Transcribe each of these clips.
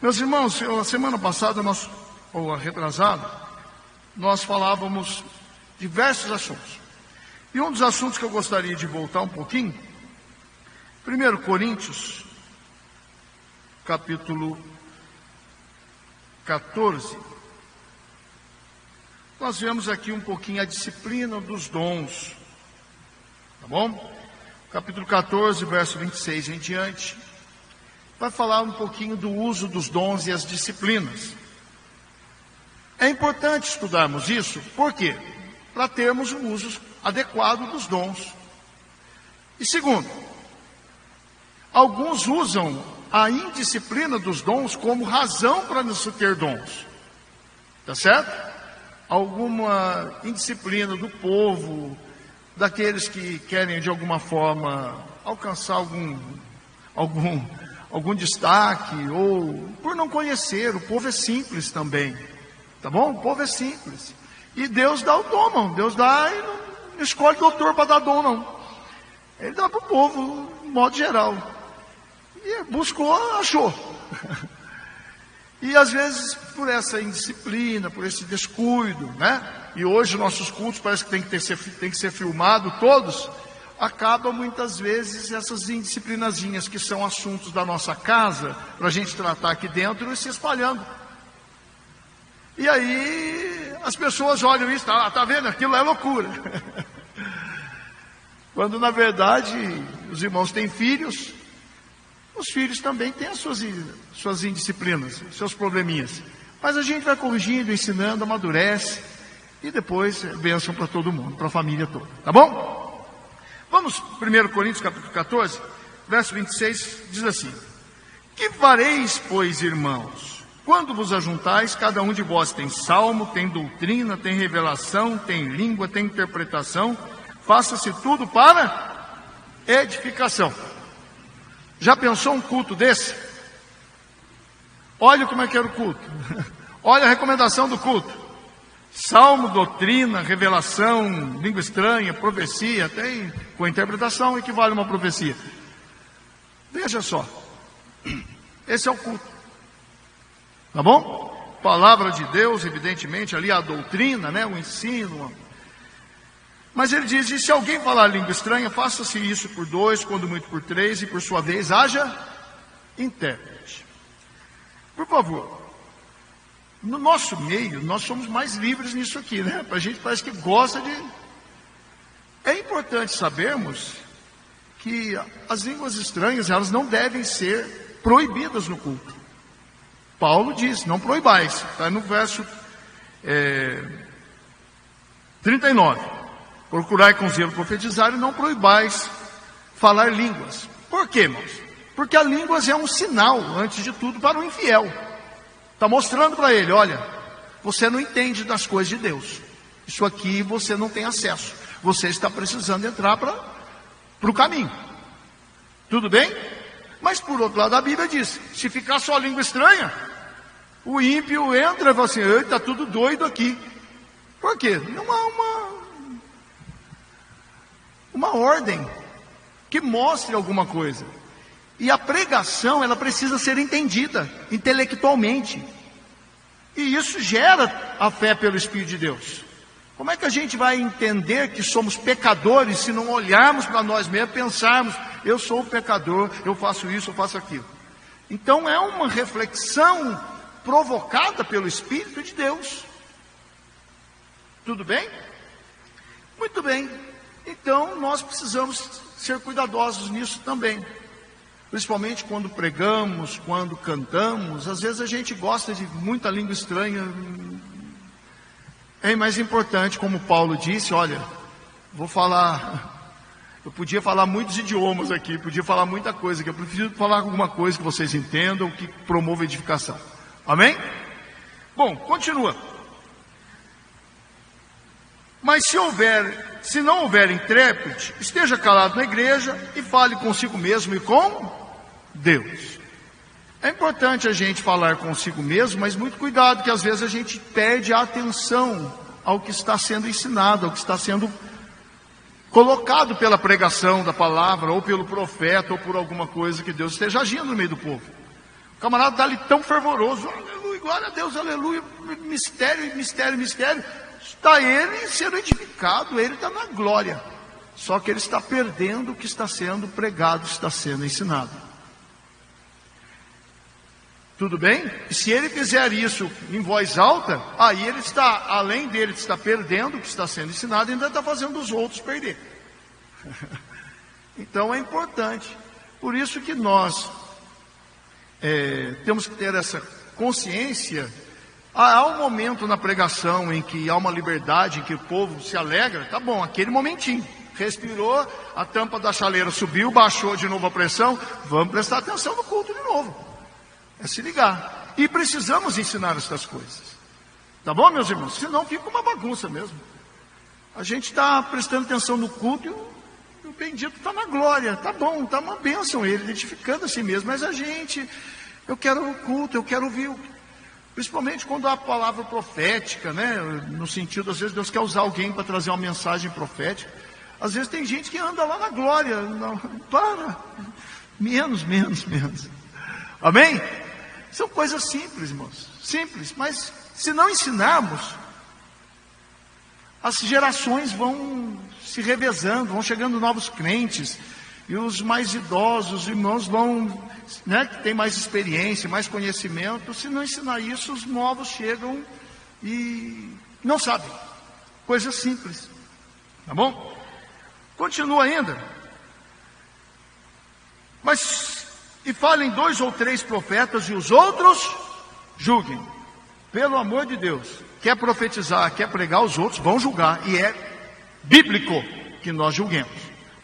Meus irmãos, a semana passada, ou a retrasada, nós falávamos diversos assuntos. E um dos assuntos que eu gostaria de voltar um pouquinho, 1 Coríntios, capítulo 14. Nós vemos aqui um pouquinho a disciplina dos dons, tá bom? Capítulo 14, verso 26 em diante, vai falar um pouquinho do uso dos dons e as disciplinas. É importante estudarmos isso, por quê? Para termos o uso adequado dos dons. E segundo, alguns usam a indisciplina dos dons como razão para não se ter dons. Tá certo? Alguma indisciplina do povo, daqueles que querem de alguma forma alcançar algum destaque, ou por não conhecer. O povo é simples também, tá bom? O povo é simples. E Deus dá o dom, não. Deus dá e não escolhe doutor para dar dom, não. Ele dá para o povo, de modo geral. E buscou, achou. E às vezes, por essa indisciplina, por esse descuido, né? E hoje nossos cultos parece que tem que ser filmado todos. Acaba muitas vezes essas indisciplinazinhas que são assuntos da nossa casa, para a gente tratar aqui dentro, e se espalhando. E aí as pessoas olham isso, tá vendo? Aquilo é loucura. Quando na verdade os irmãos têm filhos, os filhos também têm as suas indisciplinas, seus probleminhas. Mas a gente vai corrigindo, ensinando, amadurece, e depois é bênção para todo mundo, para a família toda, tá bom? Vamos, 1 Coríntios capítulo 14, verso 26, diz assim: Que fareis, pois, irmãos? Quando vos ajuntais, cada um de vós tem salmo, tem doutrina, tem revelação, tem língua, tem interpretação. Faça-se tudo para edificação. Já pensou um culto desse? Olha como é que era o culto. Olha a recomendação do culto: salmo, doutrina, revelação, língua estranha, profecia, até com interpretação equivale a uma profecia. Veja só, esse é o culto, tá bom? Palavra de Deus, evidentemente, ali a doutrina, né, o ensino. Mas ele diz: e se alguém falar língua estranha, faça-se isso por 2, quando muito por 3, e por sua vez haja intérprete. Por favor, no nosso meio, nós somos mais livres nisso aqui, né? A gente parece que gosta de... É importante sabermos que as línguas estranhas, elas não devem ser proibidas no culto. Paulo diz: não proibais, está no verso 39. Procurai com zelo profetizar e não proibais falar línguas. Por quê, irmãos? Porque a línguas é um sinal, antes de tudo, para o infiel. Está mostrando para ele: olha, você não entende das coisas de Deus. Isso aqui você não tem acesso. Você está precisando entrar para o caminho. Tudo bem? Mas por outro lado a Bíblia diz: se ficar só língua estranha, o ímpio entra e fala assim: está tudo doido aqui. Por quê? Não há uma ordem que mostre alguma coisa. E a pregação, ela precisa ser entendida intelectualmente. E isso gera a fé pelo Espírito de Deus. Como é que a gente vai entender que somos pecadores se não olharmos para nós mesmos e pensarmos: eu sou pecador, eu faço isso, eu faço aquilo? Então é uma reflexão provocada pelo Espírito de Deus. Tudo bem? Muito bem. Então nós precisamos ser cuidadosos nisso também. Principalmente quando pregamos, quando cantamos. Às vezes a gente gosta de muita língua estranha. É mais importante, como Paulo disse: olha, eu podia falar muitos idiomas aqui, podia falar muita coisa, que eu prefiro falar alguma coisa que vocês entendam, que promova a edificação. Amém? Bom, continua. Mas se não houver intérprete, esteja calado na igreja e fale consigo mesmo e com Deus. É importante a gente falar consigo mesmo, mas muito cuidado, que às vezes a gente perde a atenção ao que está sendo ensinado, ao que está sendo colocado pela pregação da palavra, ou pelo profeta, ou por alguma coisa que Deus esteja agindo no meio do povo. O camarada está ali tão fervoroso, aleluia, glória a Deus, aleluia, mistério, mistério, mistério. Está ele sendo edificado, ele está na glória. Só que ele está perdendo o que está sendo pregado, está sendo ensinado. Tudo bem? E se ele fizer isso em voz alta, aí ele está, além dele estar perdendo o que está sendo ensinado, ainda está fazendo os outros perder. Então é importante. Por isso que nós temos que ter essa consciência. Há um momento na pregação em que há uma liberdade, em que o povo se alegra, tá bom, aquele momentinho. Respirou, a tampa da chaleira subiu, baixou de novo a pressão, vamos prestar atenção no culto de novo. É se ligar. E precisamos ensinar essas coisas. Tá bom, meus irmãos? Senão fica uma bagunça mesmo. A gente está prestando atenção no culto e o bendito está na glória. Tá bom, está uma bênção ele, identificando a si mesmo. Mas a gente, eu quero o culto, eu quero ouvir, principalmente quando há a palavra profética, né? No sentido, às vezes Deus quer usar alguém para trazer uma mensagem profética. Às vezes tem gente que anda lá na glória. Não, para. Menos. Amém? São coisas simples, irmãos. Simples. Mas se não ensinarmos, as gerações vão se revezando, vão chegando novos crentes. E os mais idosos, os irmãos vão, né, que têm mais experiência, mais conhecimento. Se não ensinar isso, os novos chegam e não sabem. Coisas simples. Tá bom? Continua ainda. Mas, e falem 2 ou 3 profetas e os outros julguem. Pelo amor de Deus. Quer profetizar, quer pregar, os outros vão julgar. E é bíblico que nós julguemos.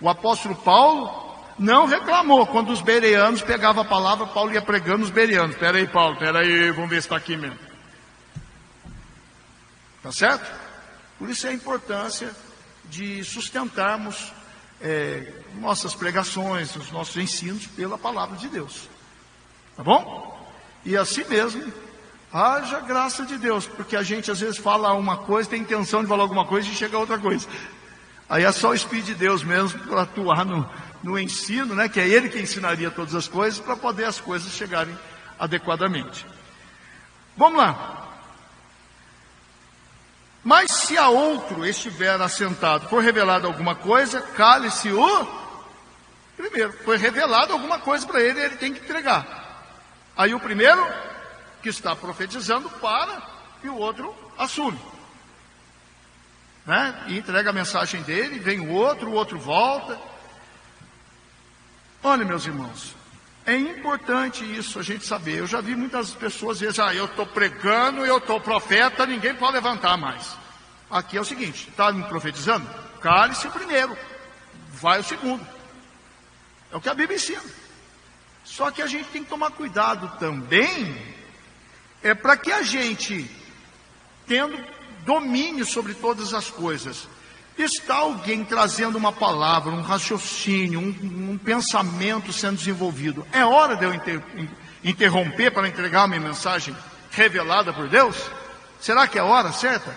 O apóstolo Paulo não reclamou quando os bereanos pegavam a palavra, Paulo ia pregando os bereanos. Espera aí, Paulo, espera aí, vamos ver se está aqui mesmo. Tá certo? Por isso é a importância de sustentarmos nossas pregações, os nossos ensinos pela palavra de Deus. Tá bom? E assim mesmo, haja graça de Deus, porque a gente às vezes fala uma coisa, tem intenção de falar alguma coisa e chega a outra coisa. Aí é só o Espírito de Deus mesmo para atuar no ensino, né? Que é Ele que ensinaria todas as coisas, para poder as coisas chegarem adequadamente. Vamos lá. Mas se a outro estiver assentado, for revelado alguma coisa, cale-se o primeiro. Foi revelado alguma coisa para ele, ele tem que entregar. Aí o primeiro, que está profetizando, para, e o outro assume. Né? E entrega a mensagem dele, vem o outro volta. Olha, meus irmãos, é importante isso a gente saber. Eu já vi muitas pessoas dizer, eu estou pregando, eu estou profeta, ninguém pode levantar mais. Aqui é o seguinte, está me profetizando? Cale-se o primeiro, vai o segundo. É o que a Bíblia ensina. Só que a gente tem que tomar cuidado também, para que a gente, tendo domínio sobre todas as coisas, está alguém trazendo uma palavra, um raciocínio, um pensamento sendo desenvolvido. É hora de eu interromper para entregar uma mensagem revelada por Deus? Será que é a hora certa?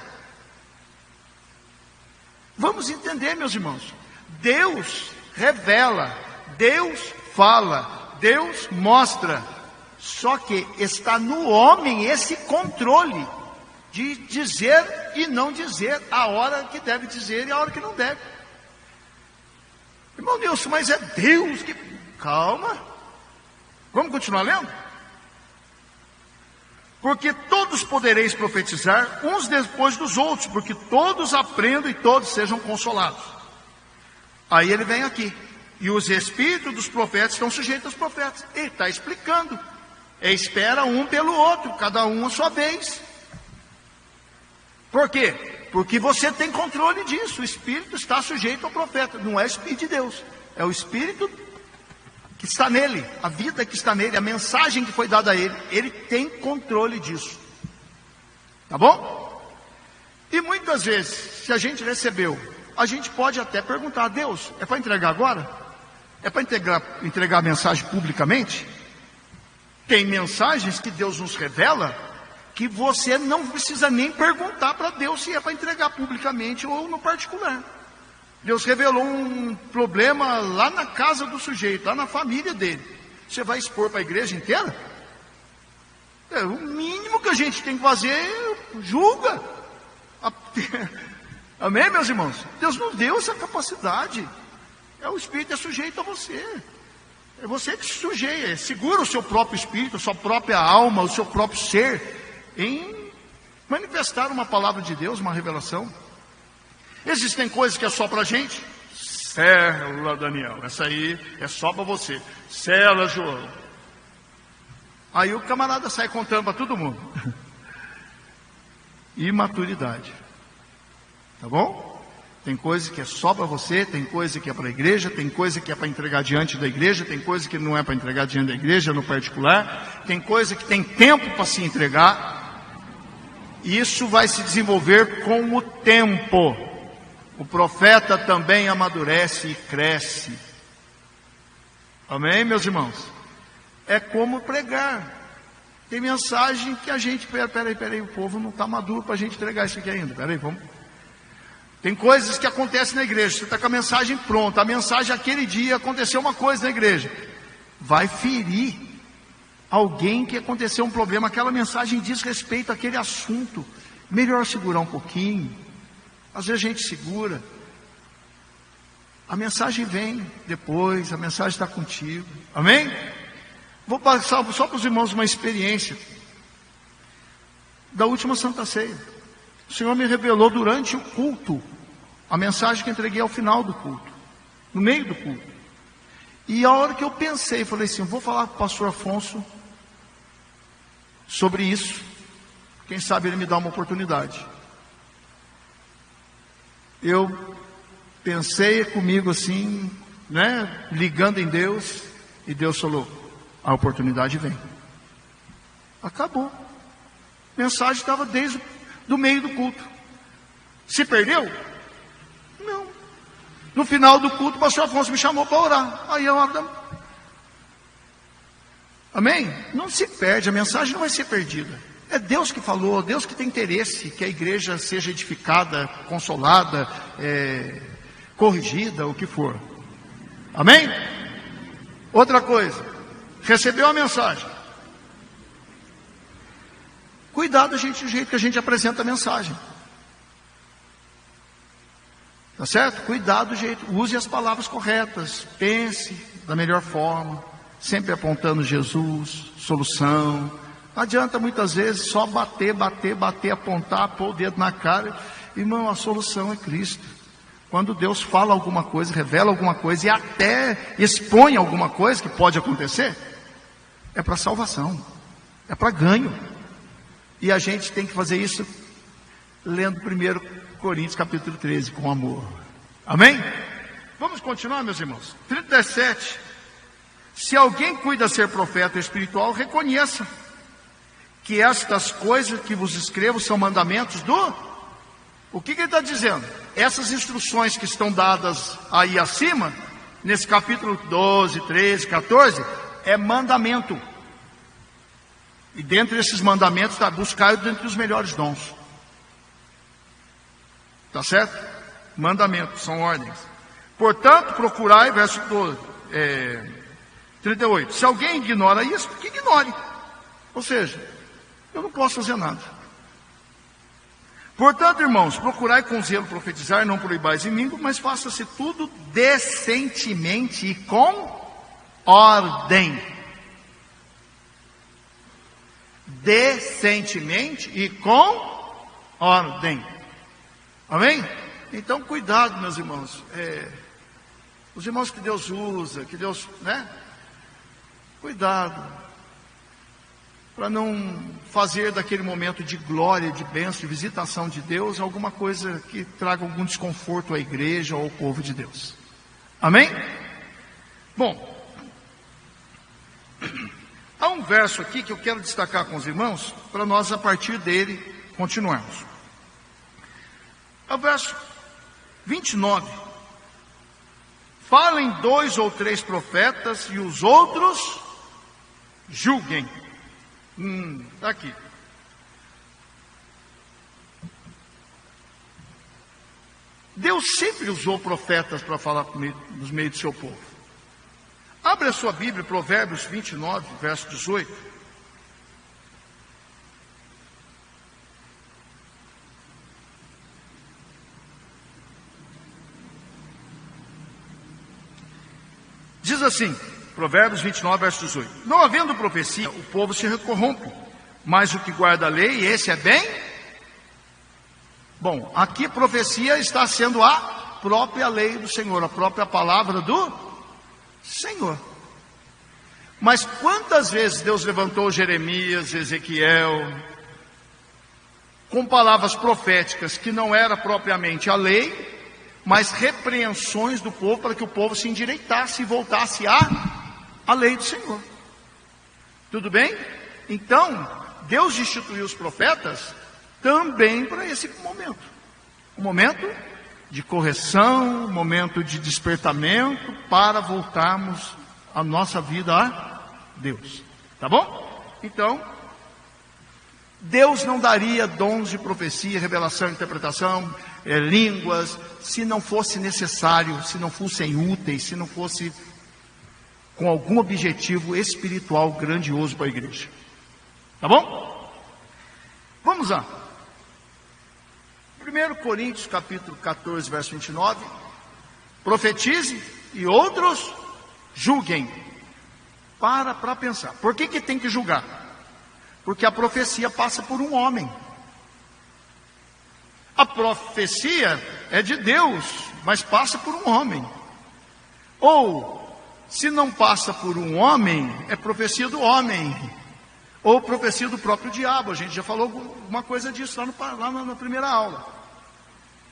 Vamos entender, meus irmãos. Deus revela, Deus fala, Deus mostra. Só que está no homem esse controle de dizer e não dizer a hora que deve dizer e a hora que não deve. Irmão Nilson, mas é Deus que... Calma. Vamos continuar lendo? Porque todos podereis profetizar, uns depois dos outros, porque todos aprendam e todos sejam consolados. Aí ele vem aqui. E os espíritos dos profetas estão sujeitos aos profetas. Ele está explicando. Espera um pelo outro, cada um a sua vez. Por quê? Porque você tem controle disso. O Espírito está sujeito ao profeta. Não é o Espírito de Deus. É o Espírito que está nele. A vida que está nele. A mensagem que foi dada a ele. Ele tem controle disso. Tá bom? E muitas vezes, se a gente recebeu, a gente pode até perguntar a Deus, é para entregar agora? É para entregar a mensagem publicamente? Tem mensagens que Deus nos revela que você não precisa nem perguntar para Deus se é para entregar publicamente ou no particular. Deus revelou um problema lá na casa do sujeito, lá na família dele. Você vai expor para a igreja inteira? O mínimo que a gente tem que fazer, julga. Amém, meus irmãos? Deus não deu essa capacidade. O Espírito é sujeito a você. É você que se sujeita, segura o seu próprio espírito, a sua própria alma, o seu próprio ser, em manifestar uma palavra de Deus, uma revelação. Existem coisas que é só para a gente. Célula, Daniel, essa aí é só para você. Célula, João. Aí o camarada sai contando para todo mundo. Imaturidade. Tá bom? Tem coisa que é só para você, tem coisa que é para a igreja, tem coisa que é para entregar diante da igreja, tem coisa que não é para entregar diante da igreja, no particular, tem coisa que tem tempo para se entregar. Isso vai se desenvolver com o tempo. O profeta também amadurece e cresce. Amém, meus irmãos? É como pregar. Tem mensagem que a gente, peraí, o povo não está maduro para a gente entregar isso aqui ainda. Peraí, vamos. Tem coisas que acontecem na igreja, você está com a mensagem pronta, a mensagem aquele dia aconteceu uma coisa na igreja. Vai ferir alguém que aconteceu um problema, aquela mensagem diz respeito àquele assunto. Melhor segurar um pouquinho. Às vezes a gente segura. A mensagem vem depois, a mensagem está contigo. Amém? Vou passar só para os irmãos uma experiência da última Santa Ceia. O Senhor me revelou durante o culto a mensagem que entreguei ao final do culto, no meio do culto. E a hora que eu pensei, falei assim, vou falar com o pastor Afonso sobre isso. Quem sabe ele me dá uma oportunidade. Eu pensei comigo assim, né, ligando em Deus, e Deus falou, a oportunidade vem. Acabou. A mensagem estava desde do meio do culto. Se perdeu? Não. No final do culto, o pastor Afonso me chamou para orar. Aí eu Amém? Não se perde, a mensagem não vai ser perdida. É Deus que falou, Deus que tem interesse que a igreja seja edificada, consolada, corrigida, o que for. Amém? Outra coisa, recebeu a mensagem. Cuidado do jeito que a gente apresenta a mensagem. Tá certo? Cuidado do jeito, use as palavras corretas, pense da melhor forma, sempre apontando Jesus, solução. Não adianta muitas vezes só bater, apontar, pôr o dedo na cara. Irmão, a solução é Cristo. Quando Deus fala alguma coisa, revela alguma coisa e até expõe alguma coisa que pode acontecer, é para salvação, é para ganho. E a gente tem que fazer isso lendo 1 Coríntios capítulo 13 com amor. Amém? Vamos continuar, meus irmãos. 37. Se alguém cuida ser profeta espiritual, reconheça que estas coisas que vos escrevo são mandamentos do... O que ele está dizendo? Essas instruções que estão dadas aí acima, nesse capítulo 12, 13, 14, é mandamento. E dentre esses mandamentos está buscar dentre os melhores dons. Está certo? Mandamentos, são ordens. Portanto, procurai, verso 38. Se alguém ignora isso, que ignore. Ou seja, eu não posso fazer nada. Portanto, irmãos, procurai com zelo profetizar, não proibais em língua, mas faça-se tudo decentemente e com ordem. Decentemente e com ordem. Amém? Então, cuidado, meus irmãos. Os irmãos que Deus usa, que Deus, né? Cuidado. Para não fazer daquele momento de glória, de bênção, de visitação de Deus, alguma coisa que traga algum desconforto à igreja ou ao povo de Deus. Amém? Bom, há um verso aqui que eu quero destacar com os irmãos, para nós a partir dele continuarmos. É o verso 29. Falem 2 ou 3 profetas e os outros julguem. Está aqui. Deus sempre usou profetas para falar nos meios do seu povo. Abre a sua Bíblia, Provérbios 29, verso 18. Diz assim, Provérbios 29, verso 18. Não havendo profecia, o povo se corrompe, mas o que guarda a lei, esse é bem. Bom, aqui a profecia está sendo a própria lei do Senhor, a própria palavra do Senhor. Mas quantas vezes Deus levantou Jeremias, Ezequiel, com palavras proféticas que não era propriamente a lei, mas repreensões do povo para que o povo se endireitasse e voltasse à lei do Senhor. Tudo bem? Então, Deus instituiu os profetas também para esse momento. Um momento de correção, um momento de despertamento para voltarmos a nossa vida a Deus. Tá bom? Então, Deus não daria dons de profecia, revelação, interpretação, línguas, se não fosse necessário, se não fossem úteis, se não fosse com algum objetivo espiritual grandioso para a igreja. Tá bom? Vamos lá. 1 Coríntios capítulo 14, verso 29. Profetize e outros julguem. Para pensar. Por que tem que julgar? Porque a profecia passa por um homem. A profecia é de Deus, mas passa por um homem. Ou, se não passa por um homem, é profecia do homem. Ou profecia do próprio diabo. A gente já falou uma coisa disso lá na primeira aula.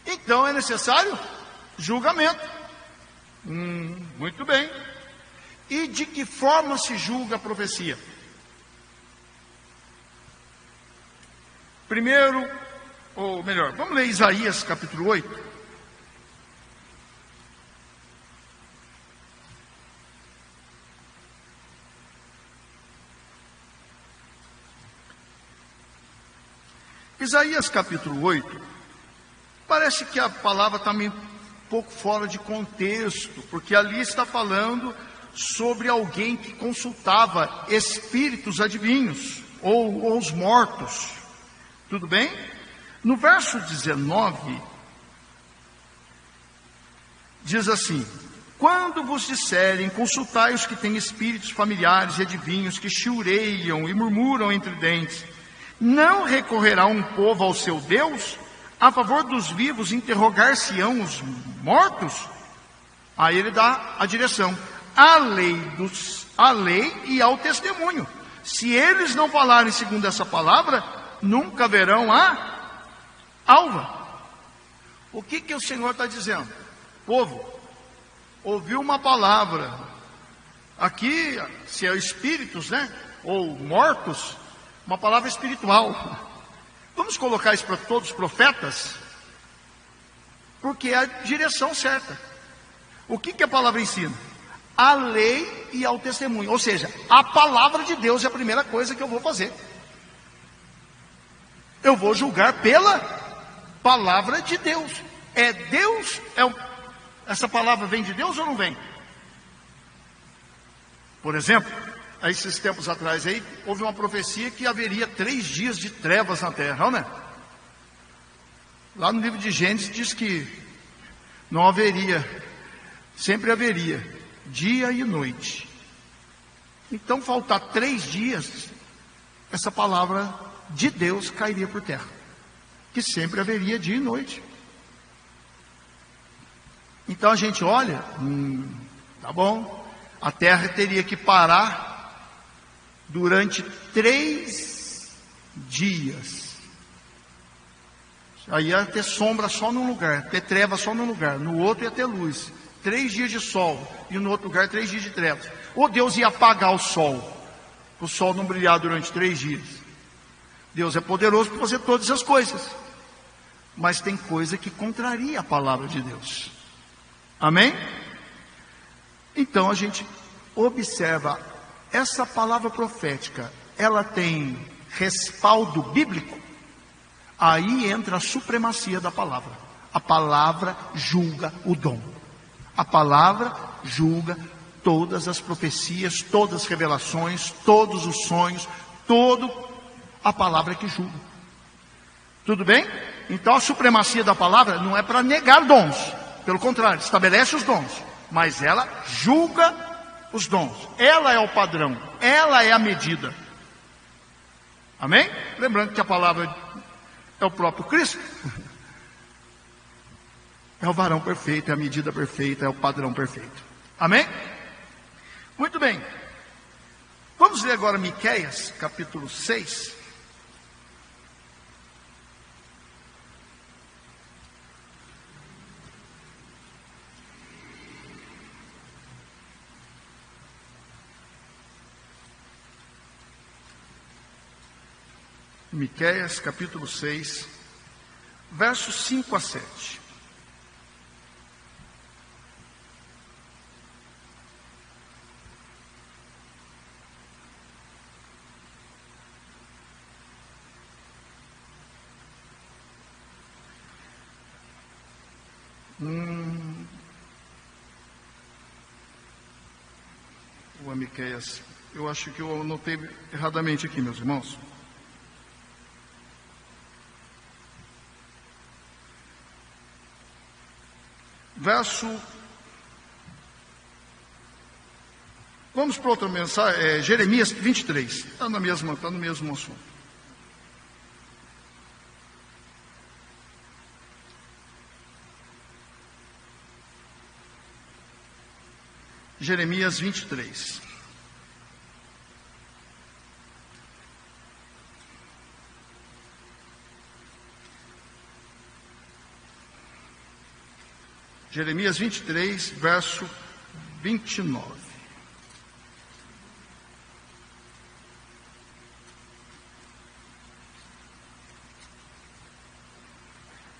Então é necessário julgamento. Muito bem. E de que forma se julga a profecia? Primeiro, ou melhor, vamos ler Isaías capítulo 8. Isaías capítulo 8, parece que a palavra está meio um pouco fora de contexto, porque ali está falando sobre alguém que consultava espíritos adivinhos, ou os mortos. Tudo bem? No verso 19, diz assim: quando vos disserem, consultai os que têm espíritos familiares e adivinhos, que chiureiam e murmuram entre dentes, não recorrerá um povo ao seu Deus? A favor dos vivos interrogar-se-ão os mortos? Aí ele dá a direção: a lei e ao testemunho. Se eles não falarem segundo essa palavra, nunca verão a alva. O que o Senhor está dizendo? Povo, ouviu uma palavra. Aqui, se é espíritos, né? Ou mortos, uma palavra espiritual. Vamos colocar isso para todos os profetas? Porque é a direção certa. O que a palavra ensina? A lei e ao testemunho. Ou seja, a palavra de Deus é a primeira coisa que eu vou fazer. Eu vou julgar pela palavra de Deus. É Deus? Essa palavra vem de Deus ou não vem? Por exemplo, a esses tempos atrás aí, houve uma profecia que haveria 3 dias de trevas na terra, não é? Lá no livro de Gênesis diz que não haveria, sempre haveria dia e noite. Então, faltar 3 dias, essa palavra de Deus cairia por terra, que sempre haveria dia e noite. Então a gente olha, tá bom, a terra teria que parar durante 3 dias. Aí ia ter sombra só num lugar, ter treva só num lugar, no outro ia ter luz. 3 dias de sol, e no outro lugar 3 dias de trevas. Ou Deus ia apagar o sol não brilhar durante 3 dias. Deus é poderoso para fazer todas as coisas, mas tem coisa que contraria a palavra de Deus. Amém? Então a gente observa, essa palavra profética, ela tem respaldo bíblico? Aí entra a supremacia da palavra. A palavra julga o dom. A palavra julga todas as profecias, todas as revelações, todos os sonhos, a palavra que julga. Tudo bem? Então a supremacia da palavra não é para negar dons. Pelo contrário, estabelece os dons. Mas ela julga os dons. Ela é o padrão, ela é a medida. Amém? Lembrando que a palavra é o próprio Cristo. É o varão perfeito, é a medida perfeita, é o padrão perfeito. Amém? Muito bem. Vamos ler agora Miqueias, capítulo 6. Miqueias, capítulo 6, versos 5 a 7. O Miqueias, eu acho que eu anotei erradamente aqui, meus irmãos. Vamos para outra mensagem, Jeremias 23, está no mesmo assunto. Jeremias 23. Jeremias 23, verso 29.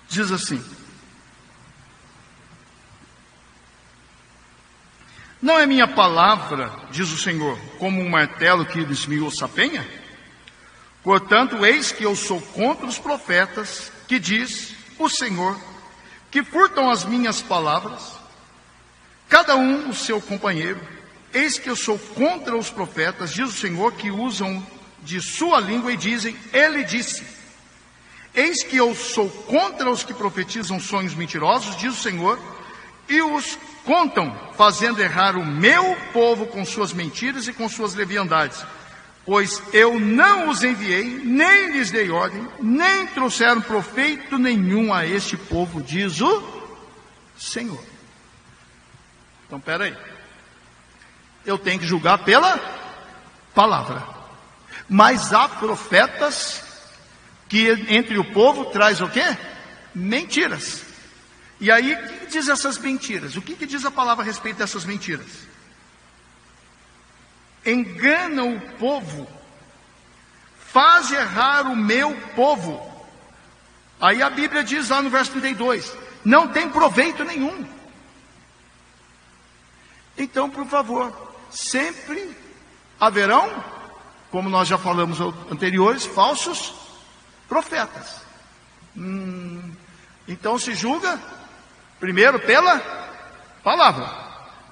Diz assim: não é minha palavra, diz o Senhor, como um martelo que desmiuça a penha? Portanto, eis que eu sou contra os profetas, que diz o Senhor, que furtam as minhas palavras, cada um o seu companheiro. Eis que eu sou contra os profetas, diz o Senhor, que usam de sua língua e dizem, ele disse. Eis que eu sou contra os que profetizam sonhos mentirosos, diz o Senhor, e os contam, fazendo errar o meu povo com suas mentiras e com suas leviandades. Pois eu não os enviei, nem lhes dei ordem, nem trouxeram proveito nenhum a este povo, diz o Senhor. Então, espera aí. Eu tenho que julgar pela palavra. Mas há profetas que entre o povo traz o quê? Mentiras. E aí, o que diz essas mentiras? O que diz a palavra a respeito dessas mentiras? Enganam o povo, faz errar o meu povo. Aí a Bíblia diz lá no verso 32, não tem proveito nenhum. Então, por favor, sempre haverão, como nós já falamos anteriores, falsos profetas. Então se julga primeiro pela palavra,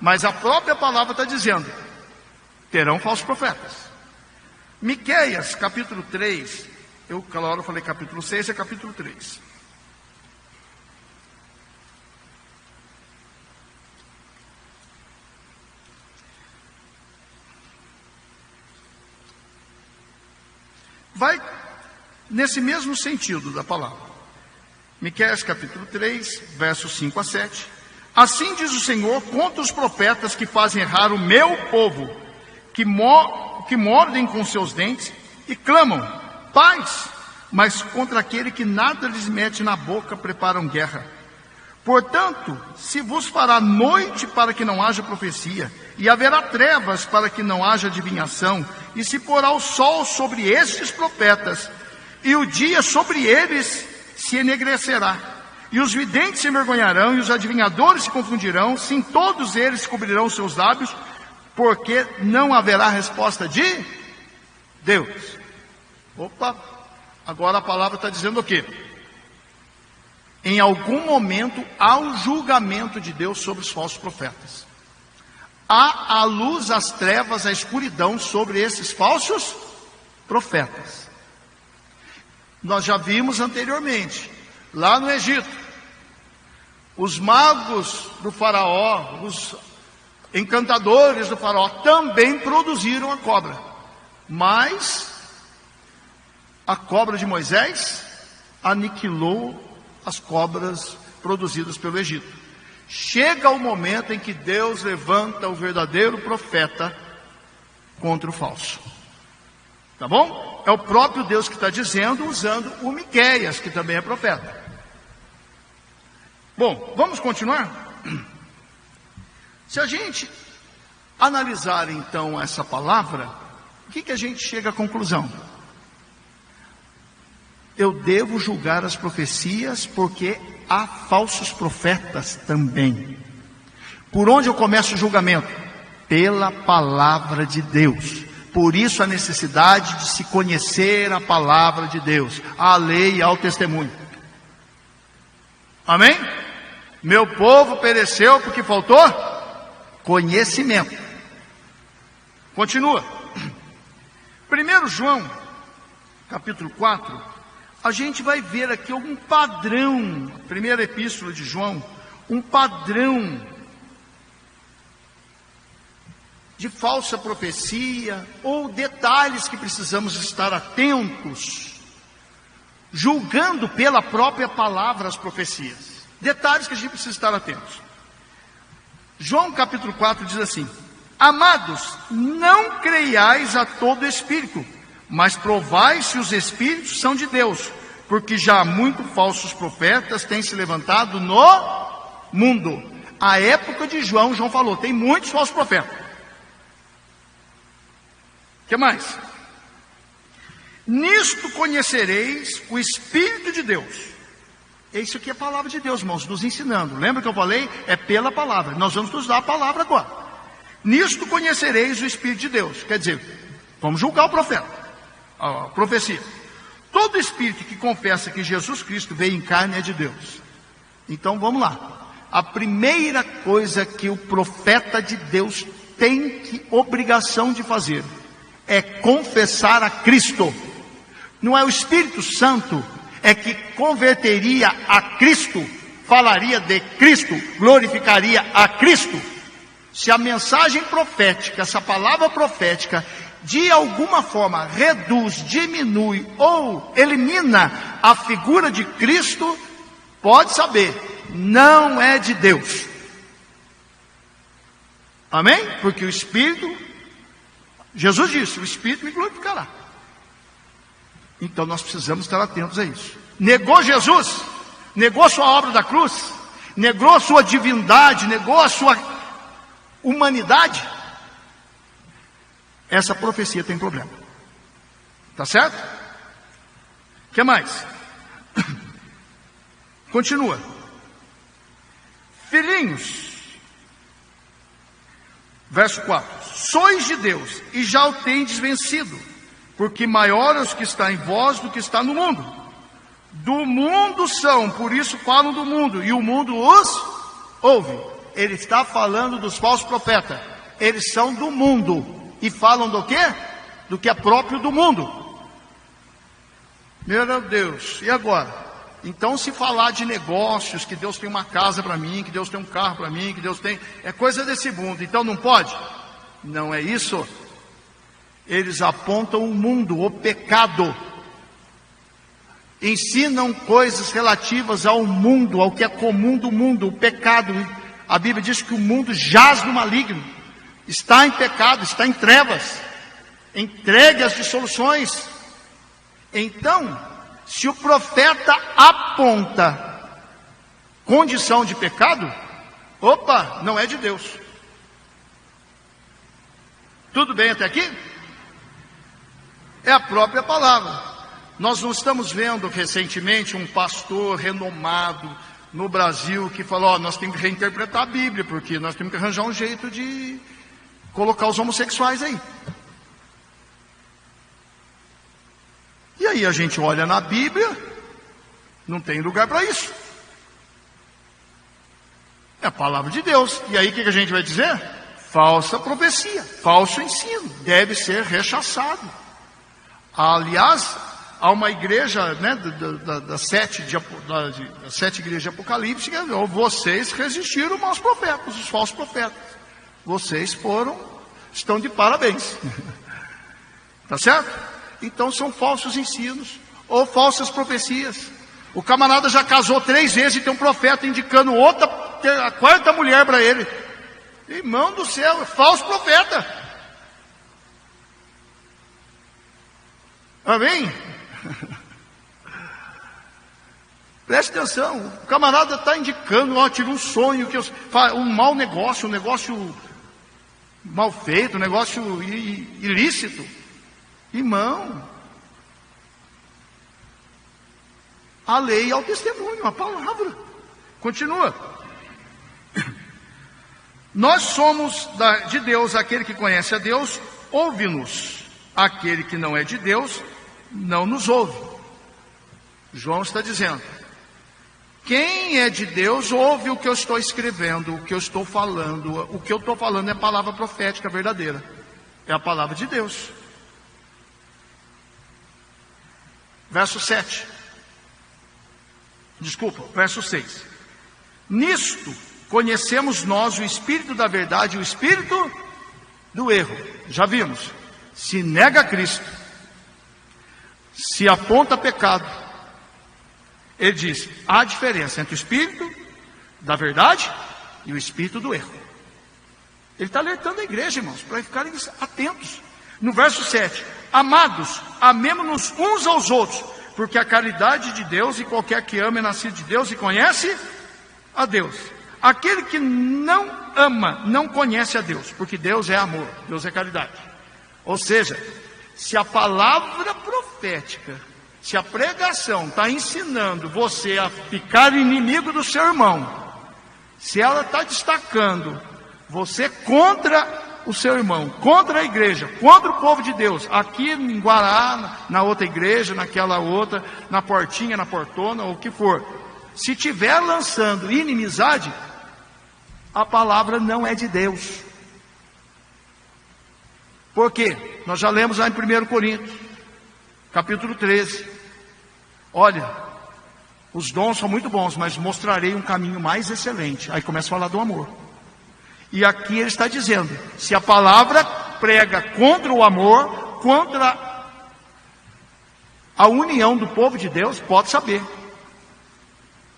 mas a própria palavra está dizendo, terão falsos profetas. Miqueias, capítulo 3, aquela hora eu falei capítulo 6, é capítulo 3. Vai nesse mesmo sentido da palavra. Miqueias capítulo 3, versos 5 a 7. Assim diz o Senhor contra os profetas que fazem errar o meu povo, que mordem com seus dentes e clamam, paz, mas contra aquele que nada lhes mete na boca preparam guerra. Portanto, se vos fará noite para que não haja profecia, e haverá trevas para que não haja adivinhação, e se porá o sol sobre estes profetas, e o dia sobre eles se enegrecerá, e os videntes se envergonharão, e os adivinhadores se confundirão, sim, todos eles cobrirão seus lábios, porque não haverá resposta de Deus. Opa, agora a palavra está dizendo o quê? Em algum momento há o julgamento de Deus sobre os falsos profetas. Há a luz, as trevas, a escuridão sobre esses falsos profetas. Nós já vimos anteriormente, lá no Egito, os magos do faraó, encantadores do faraó também produziram a cobra. Mas a cobra de Moisés aniquilou as cobras produzidas pelo Egito. Chega o momento em que Deus levanta o verdadeiro profeta contra o falso. Tá bom? É o próprio Deus que está dizendo, usando o Miqueias, que também é profeta. Bom, vamos continuar? Se a gente analisar então essa palavra, o que a gente chega à conclusão? Eu devo julgar as profecias porque há falsos profetas também. Por onde eu começo o julgamento? Pela palavra de Deus. Por isso a necessidade de se conhecer a palavra de Deus, a lei e ao testemunho. Amém? Meu povo pereceu porque faltou conhecimento. Continua. 1 João, capítulo 4, a gente vai ver aqui um padrão, primeira epístola de João, um padrão de falsa profecia, ou detalhes que precisamos estar atentos, julgando pela própria palavra as profecias. Detalhes que a gente precisa estar atentos. João capítulo 4 diz assim: amados, não creiais a todo espírito, mas provai se os espíritos são de Deus, porque já muitos falsos profetas têm se levantado no mundo. A época de João falou, tem muitos falsos profetas. O que mais? Nisto conhecereis o Espírito de Deus. Isso aqui é a palavra de Deus, irmãos, nos ensinando. Lembra que eu falei? É pela palavra. Nós vamos estudar a palavra agora. Nisto conhecereis o Espírito de Deus. Quer dizer, vamos julgar o profeta, a profecia. Todo espírito que confessa que Jesus Cristo veio em carne é de Deus. Então vamos lá. A primeira coisa que o profeta de Deus tem obrigação de fazer é confessar a Cristo. Não é o Espírito Santo é que converteria a Cristo, falaria de Cristo, glorificaria a Cristo. Se a mensagem profética, essa palavra profética, de alguma forma reduz, diminui ou elimina a figura de Cristo, pode saber, não é de Deus. Amém? Porque o Espírito, Jesus disse, o Espírito me glorificará. Então nós precisamos estar atentos a isso. Negou Jesus, negou a sua obra da cruz, negou a sua divindade, negou a sua humanidade. Essa profecia tem problema. Tá certo? O que mais? Continua. Filhinhos, verso 4: sois de Deus e já o tendes vencido, porque maior é os que está em vós do que está no mundo. Do mundo são, por isso falam do mundo, e o mundo os ouve. Ele está falando dos falsos profetas. Eles são do mundo e falam do quê? Do que é próprio do mundo. Meu Deus, e agora? Então, se falar de negócios, que Deus tem uma casa para mim, que Deus tem um carro para mim, que Deus tem... é coisa desse mundo, então não pode? Não é isso. Eles apontam o mundo, o pecado. Ensinam coisas relativas ao mundo, ao que é comum do mundo, o pecado. A Bíblia diz que o mundo jaz no maligno, está em pecado, está em trevas, entregue às dissoluções. Então, se o profeta aponta condição de pecado, opa, não é de Deus. Tudo bem até aqui? É a própria palavra. Nós não estamos vendo recentemente um pastor renomado no Brasil que falou, nós temos que reinterpretar a Bíblia, porque nós temos que arranjar um jeito de colocar os homossexuais aí. E aí a gente olha na Bíblia, não tem lugar para isso. É a palavra de Deus. E aí o que a gente vai dizer? Falsa profecia, falso ensino, deve ser rechaçado. Aliás, há uma igreja, né, das sete igrejas apocalípticas, vocês resistiram aos profetas, os falsos profetas. vocês estão de parabéns. Tá certo? Então são falsos ensinos, ou falsas profecias. O camarada já casou 3 vezes e tem um profeta indicando a 4ª mulher para ele. Irmão do céu, é falso profeta. Amém? Preste atenção, o camarada está indicando, tive um sonho, um mau negócio, um negócio mal feito, um negócio ilícito. Irmão, a lei é o testemunho, a palavra. Continua. Nós somos de Deus, aquele que conhece a Deus, ouve-nos. Aquele que não é de Deus, não nos ouve. João está dizendo, quem é de Deus ouve o que eu estou escrevendo, o que eu estou falando. O que eu estou falando é a palavra profética verdadeira. É a palavra de Deus. Verso 7. Verso 6. Nisto conhecemos nós o espírito da verdade e o espírito do erro. Já vimos. Se nega a Cristo, se aponta pecado, ele diz, há diferença entre o espírito da verdade e o espírito do erro. Ele está alertando a igreja, irmãos, para ficarem atentos. No verso 7, amados, amemo-nos uns aos outros, porque a caridade de Deus, e qualquer que ama é nascido de Deus e conhece a Deus. Aquele que não ama, não conhece a Deus, porque Deus é amor, Deus é caridade. Ou seja, se a palavra profética, se a pregação está ensinando você a ficar inimigo do seu irmão, se ela está destacando você contra o seu irmão, contra a igreja, contra o povo de Deus, aqui em Guará, na outra igreja, naquela outra, na portinha, na portona, ou o que for, se estiver lançando inimizade, a palavra não é de Deus. Por quê? Nós já lemos lá em 1 Coríntios, capítulo 13. Olha, os dons são muito bons, mas mostrarei um caminho mais excelente. Aí começa a falar do amor. E aqui ele está dizendo, se a palavra prega contra o amor, contra a união do povo de Deus, pode saber.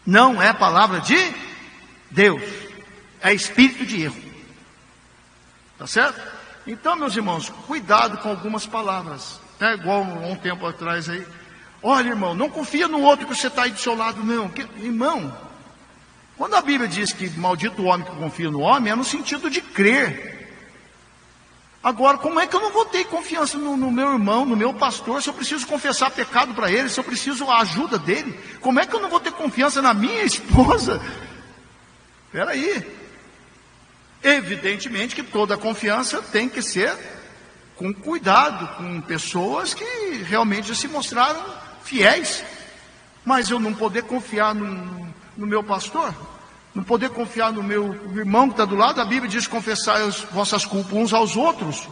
Não é palavra de Deus, é espírito de erro. Tá certo? Então, meus irmãos, cuidado com algumas palavras. É igual um tempo atrás aí. Olha, irmão, não confia no outro que você está aí do seu lado, não. Irmão, quando a Bíblia diz que maldito o homem que confia no homem, é no sentido de crer. Agora, como é que eu não vou ter confiança no meu irmão, no meu pastor, se eu preciso confessar pecado para ele, se eu preciso a ajuda dele? Como é que eu não vou ter confiança na minha esposa? Espera aí. Evidentemente que toda confiança tem que ser com cuidado, com pessoas que realmente já se mostraram fiéis. Mas eu não poder confiar no meu pastor, não poder confiar no meu irmão que está do lado, a Bíblia diz confessar as vossas culpas uns aos outros.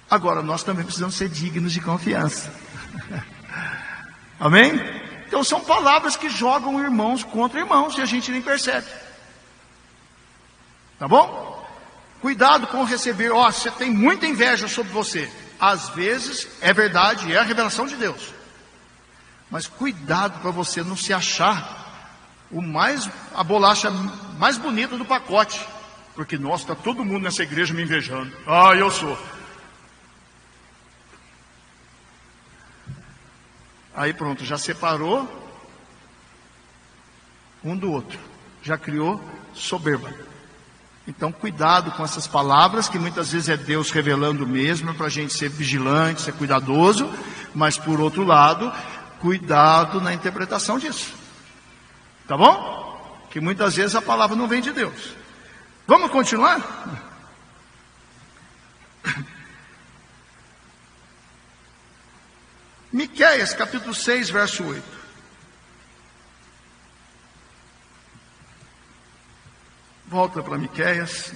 Agora, nós também precisamos ser dignos de confiança. Amém? Então são palavras que jogam irmãos contra irmãos e a gente nem percebe. Tá bom? Cuidado com receber, você tem muita inveja sobre você. Às vezes é verdade, é a revelação de Deus. Mas cuidado para você não se achar a bolacha mais bonita do pacote. Porque, nossa, está todo mundo nessa igreja me invejando. Eu sou. Aí pronto, já separou um do outro. Já criou soberba. Então, cuidado com essas palavras, que muitas vezes é Deus revelando mesmo, para a gente ser vigilante, ser cuidadoso, mas por outro lado, cuidado na interpretação disso. Tá bom? Que muitas vezes a palavra não vem de Deus. Vamos continuar? Miqueias, capítulo 6, verso 8. Volta para Miqueias.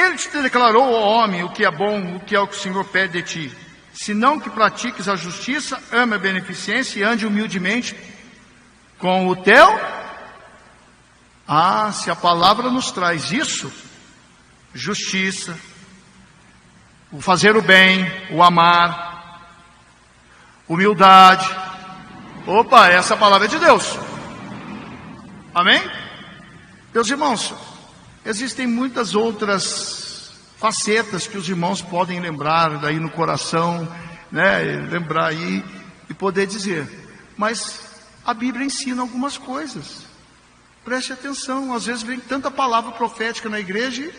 Ele te declarou, ó homem, o que é bom, o que é o que o Senhor pede de ti. Senão que pratiques a justiça, ame a beneficência e ande humildemente com o teu. Se a palavra nos traz isso, justiça, o fazer o bem, o amar, humildade. Opa, essa palavra é de Deus. Amém? Meus irmãos, existem muitas outras facetas que os irmãos podem lembrar daí no coração, né? Lembrar aí e poder dizer. Mas a Bíblia ensina algumas coisas. Preste atenção, às vezes vem tanta palavra profética na igreja.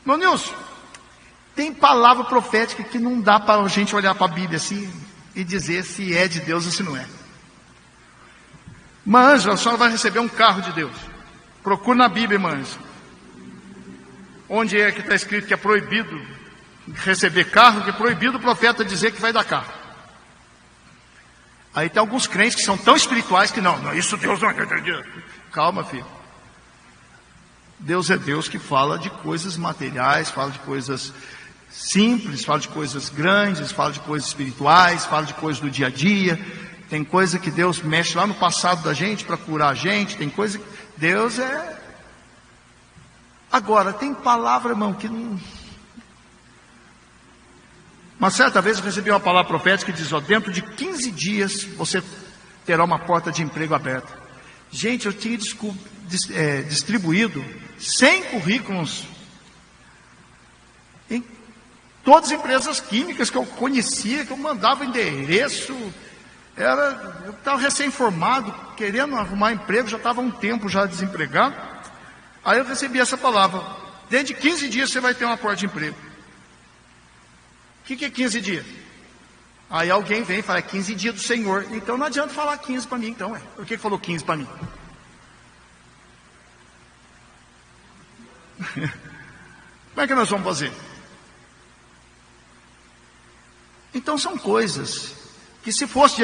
Meu Nilson, tem palavra profética que não dá para a gente olhar para a Bíblia assim e dizer se é de Deus ou se não é. Irmã Ângela, a senhora vai receber um carro de Deus. Procure na Bíblia, irmã Ângela. Onde é que está escrito que é proibido receber carro, que é proibido o profeta dizer que vai dar carro. Aí tem alguns crentes que são tão espirituais que não, isso Deus não entende. Calma, filho. Deus é Deus que fala de coisas materiais, fala de coisas simples, fala de coisas grandes, fala de coisas espirituais, fala de coisas do dia a dia. Tem coisa que Deus mexe lá no passado da gente para curar a gente. Tem coisa que Deus é... Agora, tem palavra, irmão, que não... Uma certa vez eu recebi uma palavra profética que diz, dentro de 15 dias você terá uma porta de emprego aberta. Gente, eu tinha distribuído 100 currículos em todas as empresas químicas que eu conhecia, que eu mandava endereço. Eu estava recém-formado, querendo arrumar emprego, já estava há um tempo já desempregado. Aí eu recebi essa palavra, dentro de 15 dias você vai ter uma porta de emprego. O que é 15 dias? Aí alguém vem e fala, 15 dias do Senhor. Então não adianta falar 15 para mim, então. Por que falou 15 para mim? Como é que nós vamos fazer? Então são coisas que se fosse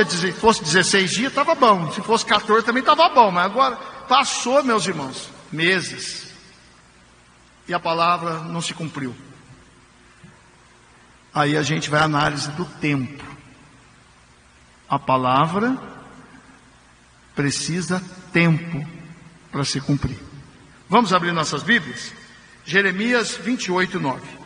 16 dias, estava bom. Se fosse 14 também estava bom. Mas agora passou, meus irmãos, meses. E a palavra não se cumpriu. Aí a gente vai à análise do tempo. A palavra precisa tempo para se cumprir. Vamos abrir nossas Bíblias? Jeremias 28, 9.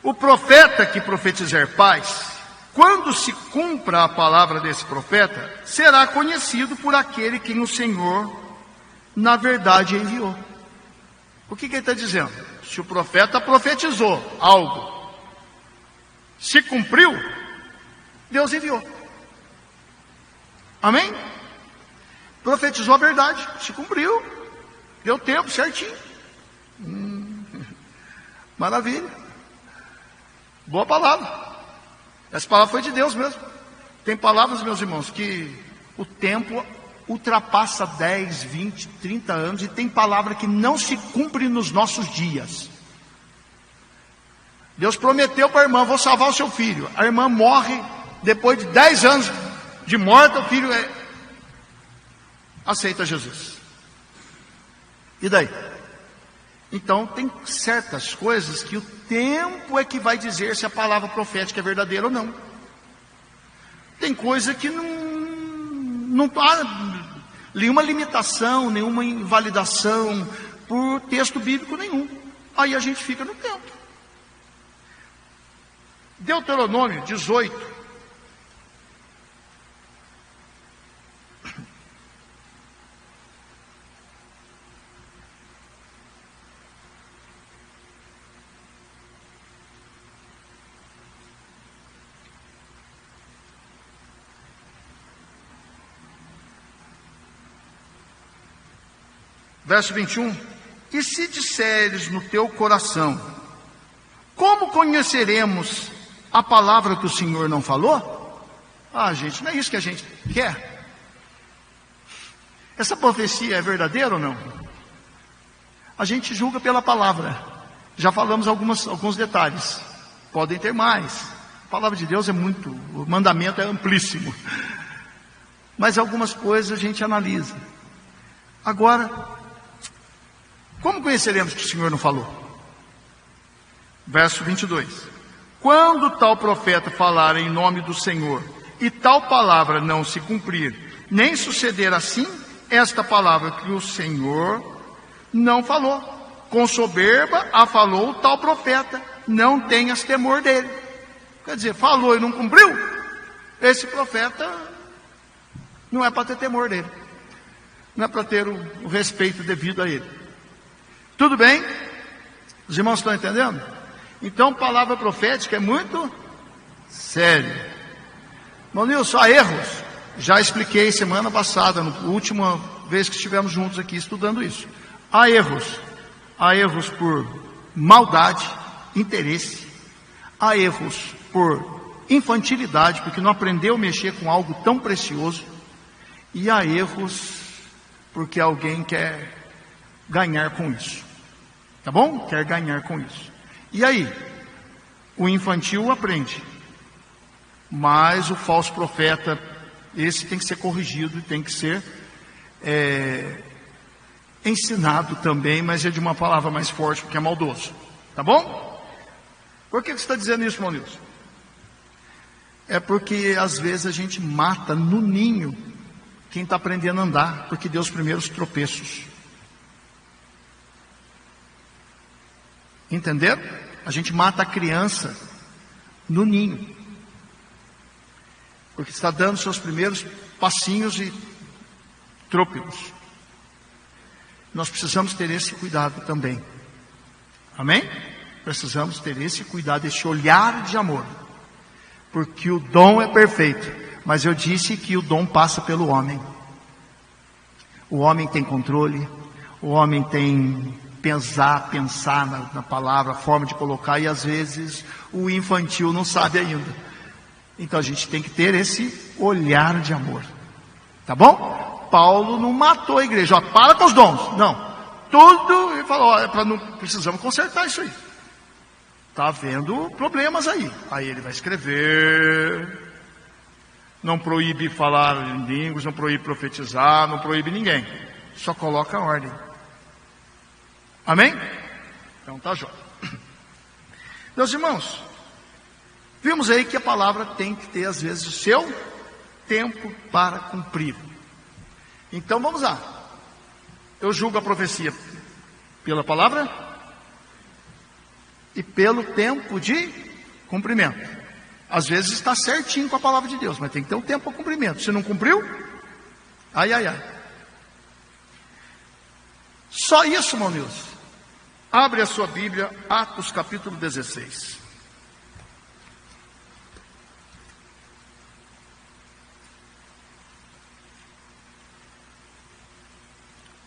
O profeta que profetizar paz, quando se cumpra a palavra desse profeta, será conhecido por aquele quem o Senhor, na verdade, enviou. O que ele está dizendo? Se o profeta profetizou algo, se cumpriu, Deus enviou. Amém? Profetizou a verdade, se cumpriu, deu tempo certinho. Maravilha. Boa palavra. Essa palavra foi de Deus mesmo. Tem palavras, meus irmãos, que o tempo ultrapassa 10, 20, 30 anos e tem palavra que não se cumpre nos nossos dias. Deus prometeu para a irmã, vou salvar o seu filho. A irmã morre, depois de 10 anos de morte, o filho aceita Jesus. E daí? Então tem certas coisas que o tempo é que vai dizer se a palavra profética é verdadeira ou não. Tem coisa que não há nenhuma limitação, nenhuma invalidação por texto bíblico nenhum. Aí a gente fica no tempo. Deuteronômio 18. Verso 21, e se disseres no teu coração, como conheceremos a palavra que o Senhor não falou? Gente, não é isso que a gente quer. Essa profecia é verdadeira ou não? A gente julga pela palavra. Já falamos alguns detalhes. Podem ter mais. A palavra de Deus é muito, o mandamento é amplíssimo. Mas algumas coisas a gente analisa. Agora, como conheceremos que o Senhor não falou? Verso 22. Quando tal profeta falar em nome do Senhor, e tal palavra não se cumprir, nem suceder assim, esta palavra que o Senhor não falou. Com soberba a falou tal profeta, não tenhas temor dele. Quer dizer, falou e não cumpriu, esse profeta não é para ter temor dele, não é para ter o respeito devido a ele. Tudo bem? Os irmãos estão entendendo? Então, palavra profética é muito séria. Irmão Nilson, há erros. Já expliquei semana passada, na última vez que estivemos juntos aqui estudando isso. Há erros. Há erros por maldade, interesse. Há erros por infantilidade, porque não aprendeu a mexer com algo tão precioso. E há erros porque alguém quer ganhar com isso. Tá bom? Quer ganhar com isso. E aí? O infantil aprende. Mas o falso profeta, esse tem que ser corrigido, tem que ser ensinado também, mas é de uma palavra mais forte, porque é maldoso. Tá bom? Por que você está dizendo isso, irmão Nilson? É porque às vezes a gente mata no ninho quem está aprendendo a andar, porque deu os primeiros tropeços. Entenderam? A gente mata a criança no ninho, porque está dando seus primeiros passinhos e trópicos. Nós precisamos ter esse cuidado também. Amém? Precisamos ter esse cuidado, esse olhar de amor. Porque o dom é perfeito, mas eu disse que o dom passa pelo homem. O homem tem controle, o homem tem pensar na palavra, a forma de colocar, e às vezes o infantil não sabe ainda. Então a gente tem que ter esse olhar de amor. Tá bom? Paulo não matou a igreja. Ó, para com os dons. Não. Tudo, ele falou, precisamos consertar isso aí. Está havendo problemas aí. Aí ele vai escrever. Não proíbe falar em línguas, não proíbe profetizar, não proíbe ninguém. Só coloca a ordem. Amém? Então tá jóia. Meus irmãos, vimos aí que a palavra tem que ter às vezes o seu tempo para cumprir. Então vamos lá. Eu julgo a profecia pela palavra e pelo tempo de cumprimento. Às vezes está certinho com a palavra de Deus, mas tem que ter um tempo para cumprimento. Se não cumpriu, ai. Só isso, irmão Nilson. Abre a sua Bíblia, Atos capítulo 16.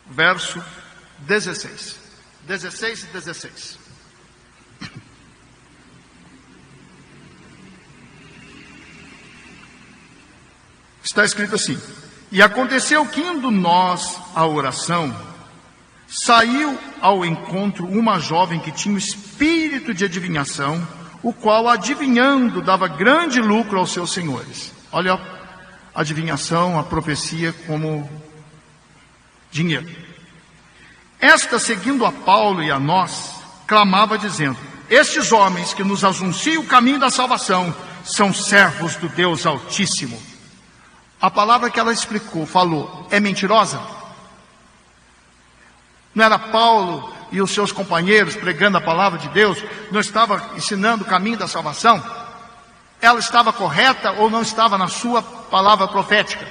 Verso 16. 16 e 16. Está escrito assim: e aconteceu que indo nós à oração, saiu ao encontro uma jovem que tinha o espírito de adivinhação, o qual, adivinhando, dava grande lucro aos seus senhores. Olha a adivinhação, a profecia como dinheiro. Esta, seguindo a Paulo e a nós, clamava dizendo: estes homens que nos anunciam o caminho da salvação são servos do Deus Altíssimo. A palavra que ela explicou, falou, é mentirosa? Não era Paulo e os seus companheiros pregando a palavra de Deus? Não estava ensinando o caminho da salvação? Ela estava correta ou não estava na sua palavra profética?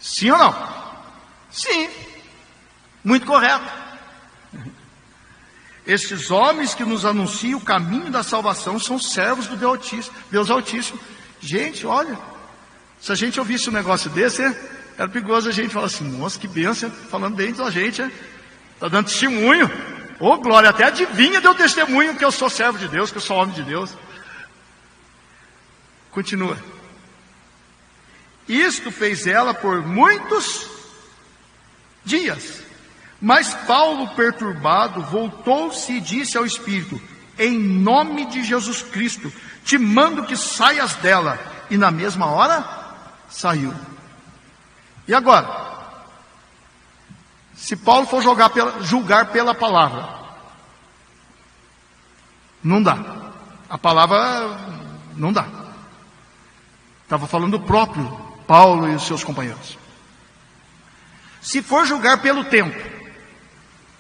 Sim ou não? Sim, muito correto. Estes homens que nos anunciam o caminho da salvação são servos do Deus Altíssimo. Gente, olha, se a gente ouvisse um negócio desse, era perigoso a gente falar assim: nossa, que bênção, falando bem da gente, está dando testemunho. Ô, glória, até adivinha deu testemunho que eu sou servo de Deus, que eu sou homem de Deus. Continua. Isto fez ela por muitos dias, Mas Paulo, perturbado, voltou-se e disse ao Espírito: em nome de Jesus Cristo, te mando que saias dela. E na mesma hora, saiu. E agora? Se Paulo for julgar pela palavra, não dá. A palavra não dá. Estava falando do próprio Paulo e os seus companheiros. Se for julgar pelo tempo,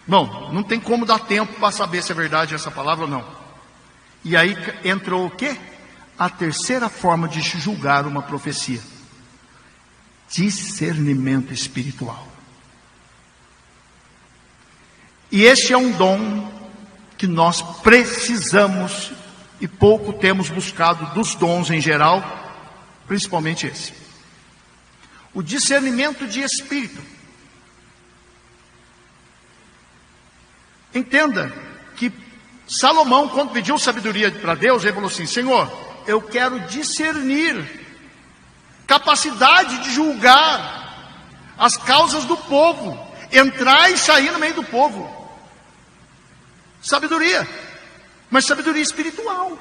bom, não tem como dar tempo para saber se é verdade essa palavra ou não. E aí entrou o quê? A terceira forma de julgar uma profecia: discernimento espiritual. E este é um dom que nós precisamos e pouco temos buscado dos dons em geral, principalmente esse. O discernimento de espírito. Entenda que Salomão, quando pediu sabedoria para Deus, ele falou assim: Senhor, eu quero discernir, capacidade de julgar as causas do povo, entrar e sair no meio do povo. Sabedoria, mas sabedoria espiritual,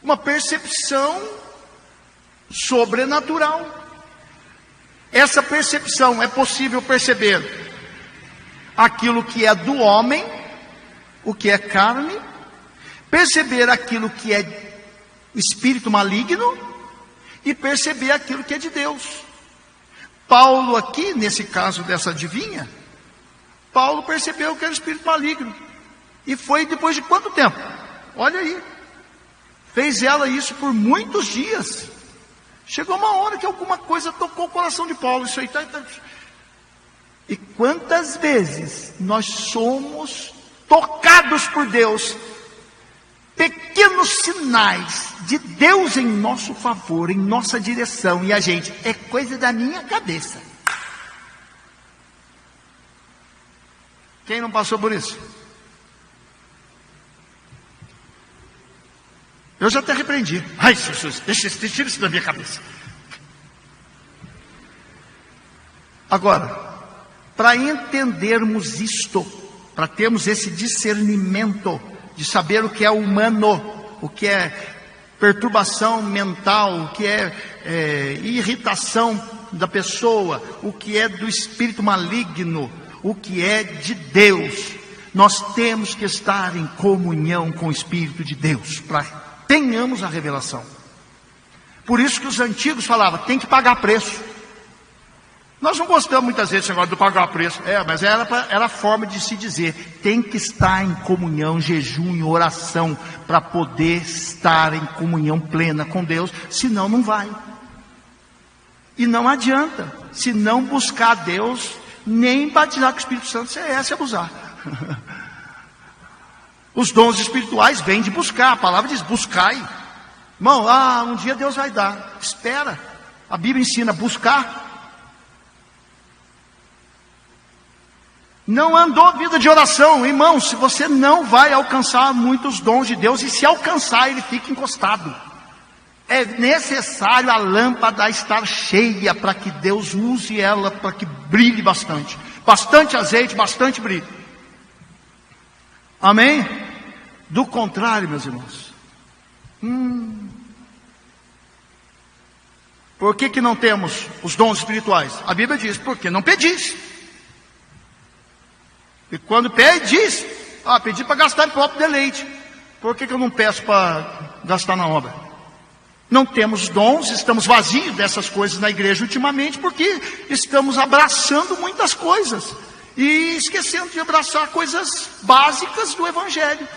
uma percepção sobrenatural. Essa percepção é possível perceber aquilo que é do homem, o que é carne, perceber aquilo que é espírito maligno e perceber aquilo que é de Deus. Paulo aqui, nesse caso dessa adivinha, Paulo percebeu que era espírito maligno. E foi depois de quanto tempo? Olha aí. Fez ela isso por muitos dias. Chegou uma hora que alguma coisa tocou o coração de Paulo. Isso aí tá. E quantas vezes nós somos tocados por Deus, pequenos sinais de Deus em nosso favor, em nossa direção, e a gente, é coisa da minha cabeça. Quem não passou por isso? Eu já até repreendi. Ai, Jesus, tira isso da minha cabeça. Agora, para entendermos isto, para termos esse discernimento de saber o que é humano, o que é perturbação mental, o que é irritação da pessoa, o que é do espírito maligno, o que é de Deus, nós temos que estar em comunhão com o Espírito de Deus, para tenhamos a revelação. Por isso que os antigos falavam, tem que pagar preço. Nós não gostamos muitas vezes desse negócio de pagar preço. Mas era a forma de se dizer, tem que estar em comunhão, jejum e oração, para poder estar em comunhão plena com Deus, senão não vai. E não adianta, se não buscar Deus, nem batizar com o Espírito Santo, se abusar. Os dons espirituais vêm de buscar, a palavra diz, buscai. Irmão, um dia Deus vai dar, espera. A Bíblia ensina, buscar. Não andou vida de oração, irmão, se você não vai alcançar muitos dons de Deus, e se alcançar, ele fica encostado. É necessário a lâmpada estar cheia, para que Deus use ela, para que brilhe bastante. Bastante azeite, bastante brilho. Amém? Do contrário, meus irmãos, por que não temos os dons espirituais? A Bíblia diz, porque não pedis. E quando pedis, pedi para gastar em próprio deleite. Por que eu não peço para gastar na obra? Não temos dons, estamos vazios dessas coisas na igreja ultimamente, porque estamos abraçando muitas coisas e esquecendo de abraçar coisas básicas do Evangelho.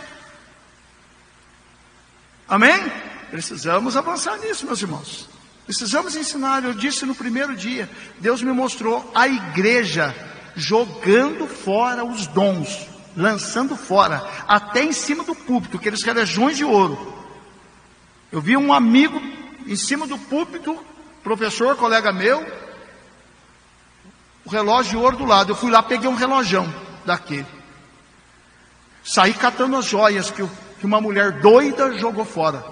Amém? Precisamos avançar nisso, meus irmãos. Precisamos ensinar. Eu disse no primeiro dia, Deus me mostrou a igreja jogando fora os dons, lançando fora, até em cima do púlpito, aqueles relógios de ouro. Eu vi um amigo em cima do púlpito, professor, colega meu, o relógio de ouro do lado. Eu fui lá, peguei um relojão daquele, saí catando as joias que uma mulher doida jogou fora.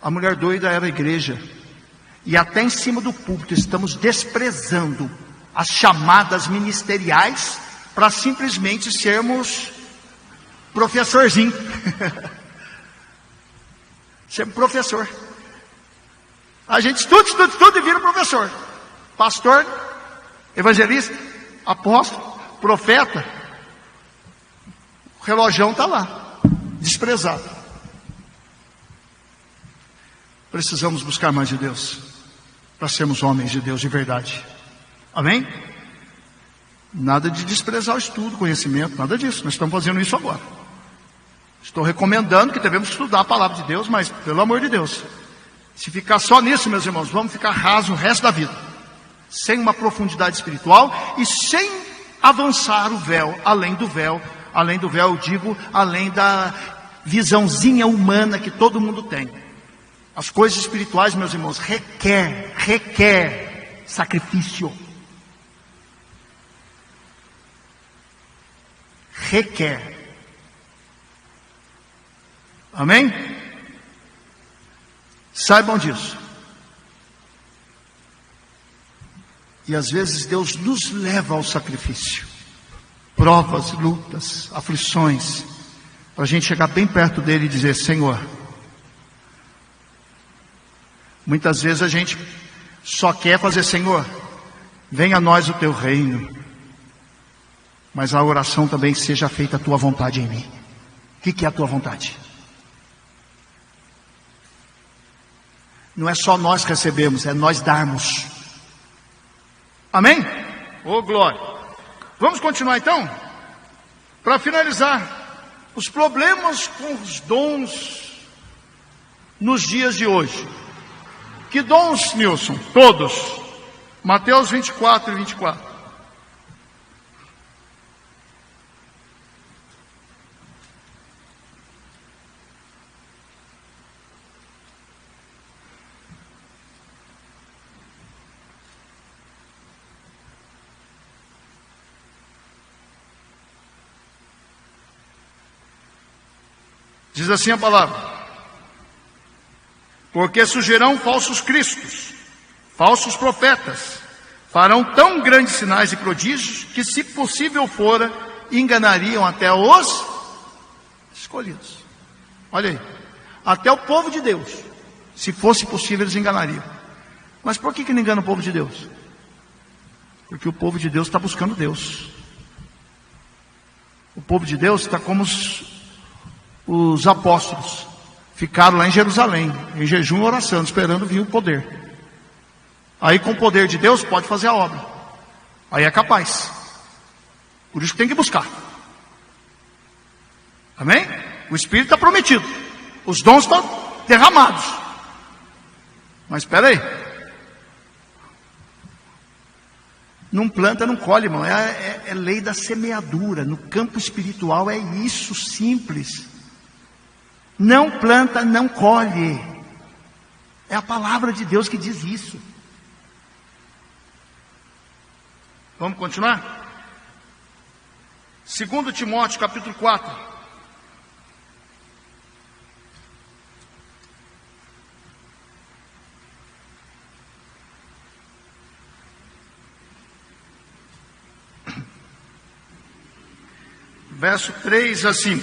A mulher doida era a igreja. E até em cima do púlpito estamos desprezando as chamadas ministeriais para simplesmente sermos professorzinho. Ser professor. A gente estuda e vira professor. Pastor, evangelista, apóstolo, profeta. O relojão está lá, desprezado. Precisamos buscar mais de Deus, para sermos homens de Deus de verdade. Amém? Nada de desprezar o estudo, conhecimento, nada disso. Nós estamos fazendo isso agora. Estou recomendando que devemos estudar a palavra de Deus, mas, pelo amor de Deus, se ficar só nisso, meus irmãos, vamos ficar rasos o resto da vida. Sem uma profundidade espiritual e sem avançar o véu, além do véu, eu digo, além da visãozinha humana que todo mundo tem. As coisas espirituais, meus irmãos, requer sacrifício. Requer. Amém? Saibam disso. E às vezes Deus nos leva ao sacrifício. Provas, lutas, aflições, para a gente chegar bem perto dele e dizer: Senhor. Muitas vezes a gente só quer fazer: Senhor, venha a nós o teu reino, mas a oração também: seja feita a tua vontade em mim. O que é a tua vontade? Não é só nós recebemos, é nós darmos. Amém? Ô glória! Vamos continuar então? Para finalizar, os problemas com os dons nos dias de hoje. Que dons, Nilson? Todos. Mateus 24 e 24. Diz assim a palavra: porque surgirão falsos cristos, falsos profetas, farão tão grandes sinais e prodígios, que, se possível fora, enganariam até os escolhidos. Olha aí, até o povo de Deus, se fosse possível, eles enganariam. Mas por que não engana o povo de Deus? Porque o povo de Deus está buscando Deus. O povo de Deus está como os apóstolos. Ficaram lá em Jerusalém, em jejum e oração, esperando vir o poder. Aí, com o poder de Deus, pode fazer a obra. Aí é capaz. Por isso que tem que buscar. Amém? O Espírito está prometido. Os dons estão derramados. Mas espera aí. Não planta, não colhe, irmão. É lei da semeadura. No campo espiritual é isso, simples. Não planta, não colhe. É a palavra de Deus que diz isso. Vamos continuar? 2 Timóteo capítulo 4. Verso 3 assim: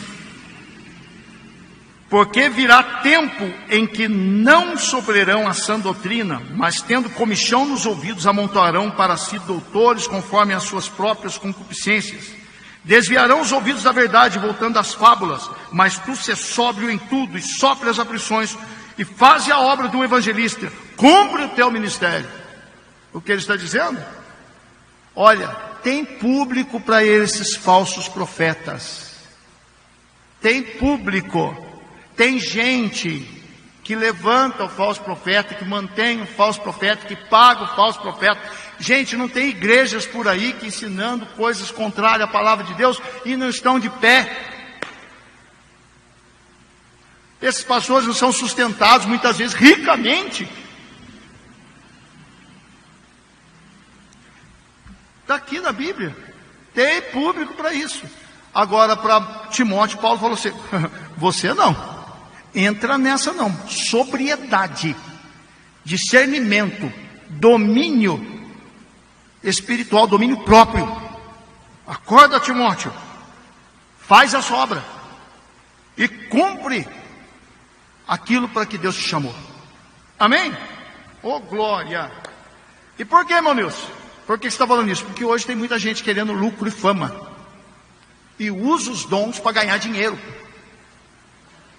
porque virá tempo em que não sofrerão a sã doutrina, mas tendo comichão nos ouvidos, amontoarão para si doutores conforme as suas próprias concupiscências. Desviarão os ouvidos da verdade, voltando às fábulas. Mas tu sê sóbrio em tudo, e sopre as aflições, e faze a obra do evangelista. Cumpre o teu ministério. O que ele está dizendo? Olha, tem público para esses falsos profetas. Tem público. Tem gente que levanta o falso profeta, que mantém o falso profeta, que paga o falso profeta. Gente, não tem igrejas por aí que ensinando coisas contrárias à palavra de Deus e não estão de pé. Esses pastores não são sustentados muitas vezes ricamente. Está aqui na Bíblia. Tem público para isso. Agora, para Timóteo, Paulo falou assim: você não. Entra nessa não. Sobriedade, discernimento, domínio espiritual, domínio próprio. Acorda, Timóteo, faz a sua obra e cumpre aquilo para que Deus te chamou. Amém? Oh, glória! E por que, irmão Nilson? Por que você está falando isso? Porque hoje tem muita gente querendo lucro e fama e usa os dons para ganhar dinheiro.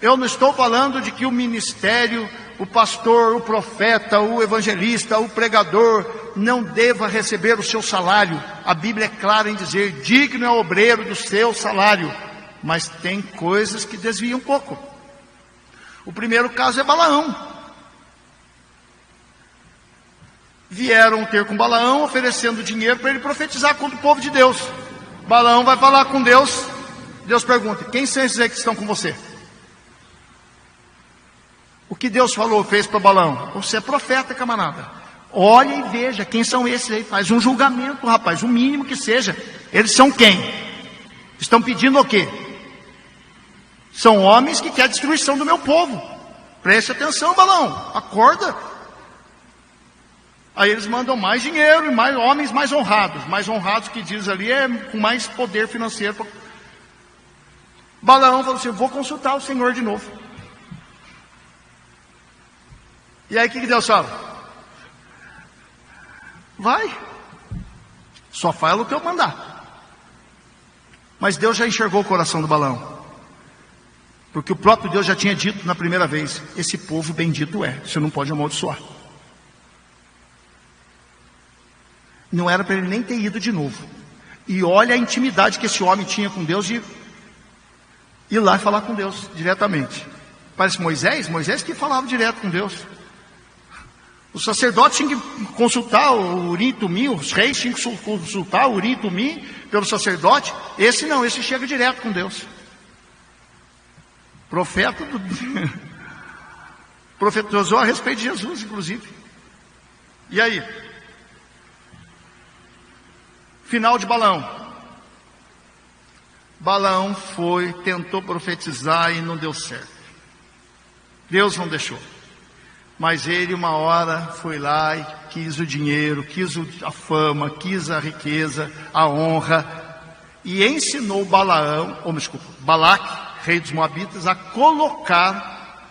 Eu não estou falando de que o ministério, o pastor, o profeta, o evangelista, o pregador não deva receber o seu salário. A Bíblia é clara em dizer: digno é o obreiro do seu salário. Mas tem coisas que desviam um pouco. O primeiro caso é Balaão. Vieram ter com Balaão oferecendo dinheiro para ele profetizar contra o povo de Deus. Balaão vai falar com Deus. Deus pergunta: quem são esses aí que estão com você? O que Deus falou, fez para Balaão? Você é profeta, camarada. Olha e veja quem são esses aí. Faz um julgamento, rapaz, o mínimo que seja. Eles são quem? Estão pedindo o quê? São homens que querem a destruição do meu povo. Preste atenção, Balaão, acorda. Aí eles mandam mais dinheiro e mais homens mais honrados. Mais honrados que diz ali é com mais poder financeiro. Balaão falou assim: vou consultar o Senhor de novo. E aí o que Deus fala? Vai, só fala o que eu mandar. Mas Deus já enxergou o coração do Balaão, porque o próprio Deus já tinha dito na primeira vez: esse povo bendito é, você não pode amaldiçoar. Não era para ele nem ter ido de novo. E olha a intimidade que esse homem tinha com Deus, de ir lá e falar com Deus diretamente. Parece Moisés que falava direto com Deus. Os sacerdotes tinham que consultar o Urim e Tumim, os reis tinham que consultar o Urim e Tumim pelo sacerdote. Esse não, esse chega direto com Deus. Profeta profetizou a respeito de Jesus, inclusive. E aí? Final de Balaão. Balaão tentou profetizar e não deu certo. Deus não deixou. Mas ele uma hora foi lá e quis o dinheiro, quis a fama, quis a riqueza, a honra, e ensinou Balaque, rei dos Moabitas, a colocar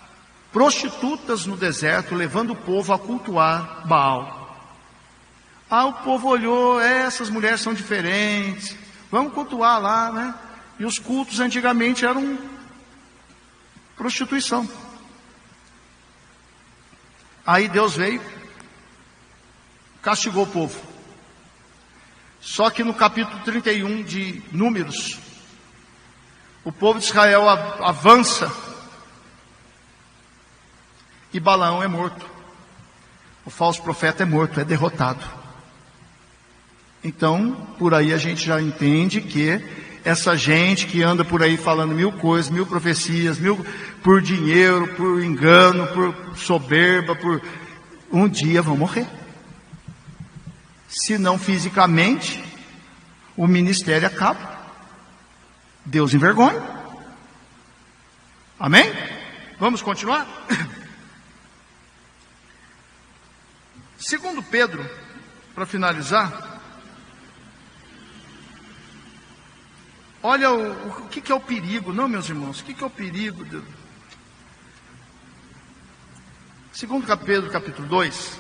prostitutas no deserto, levando o povo a cultuar Baal. O povo olhou: essas mulheres são diferentes, vamos cultuar lá, né? E os cultos antigamente eram prostituição. Aí Deus veio, castigou o povo. Só que no capítulo 31 de Números, o povo de Israel avança e Balaão é morto. O falso profeta é morto, é derrotado. Então, por aí a gente já entende que essa gente que anda por aí falando mil coisas, mil profecias, por dinheiro, por engano, por soberba, um dia vão morrer. Se não fisicamente, o ministério acaba. Deus envergonha. Amém? Vamos continuar? Segundo Pedro, para finalizar, olha o que é o perigo, não, meus irmãos, o que é o perigo? Segundo Pedro, capítulo 2,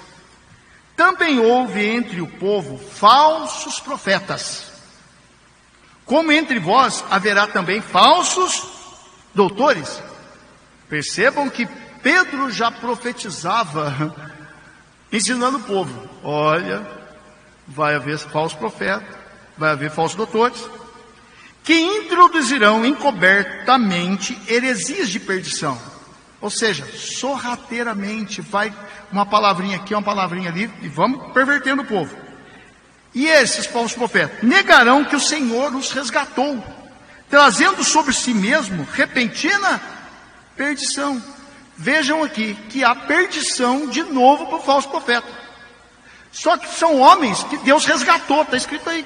também houve entre o povo falsos profetas, como entre vós haverá também falsos doutores. Percebam que Pedro já profetizava, ensinando o povo: olha, vai haver falsos profetas, vai haver falsos doutores, que introduzirão encobertamente heresias de perdição. Ou seja, sorrateiramente, vai uma palavrinha aqui, uma palavrinha ali, e vamos pervertendo o povo. E esses falsos profetas negarão que o Senhor os resgatou, trazendo sobre si mesmo repentina perdição. Vejam aqui que há perdição de novo para o falso profeta. Só que são homens que Deus resgatou, está escrito aí.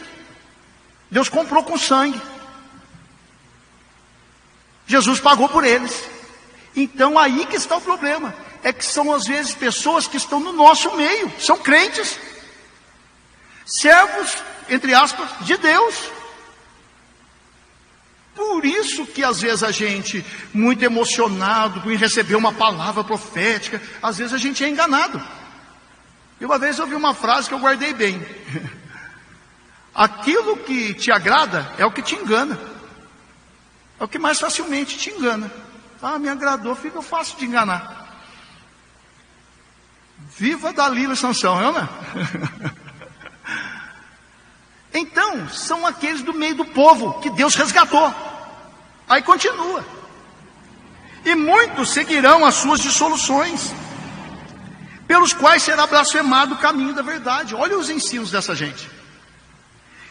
Deus comprou com sangue. Jesus pagou por eles. Então aí que está o problema. É que são às vezes pessoas que estão no nosso meio, são crentes, Servos, entre aspas, de Deus. Por isso que às vezes a gente, muito emocionado por receber uma palavra profética, às vezes a gente é enganado. E uma vez eu ouvi uma frase que eu guardei bem. Aquilo que te agrada é o que te engana. É o que mais facilmente te engana. Ah, me agradou, fica fácil de enganar. Viva Dalila e Sansão, não é? Então, são aqueles do meio do povo que Deus resgatou. Aí continua. E muitos seguirão as suas dissoluções, pelos quais será blasfemado o caminho da verdade. Olha os ensinos dessa gente.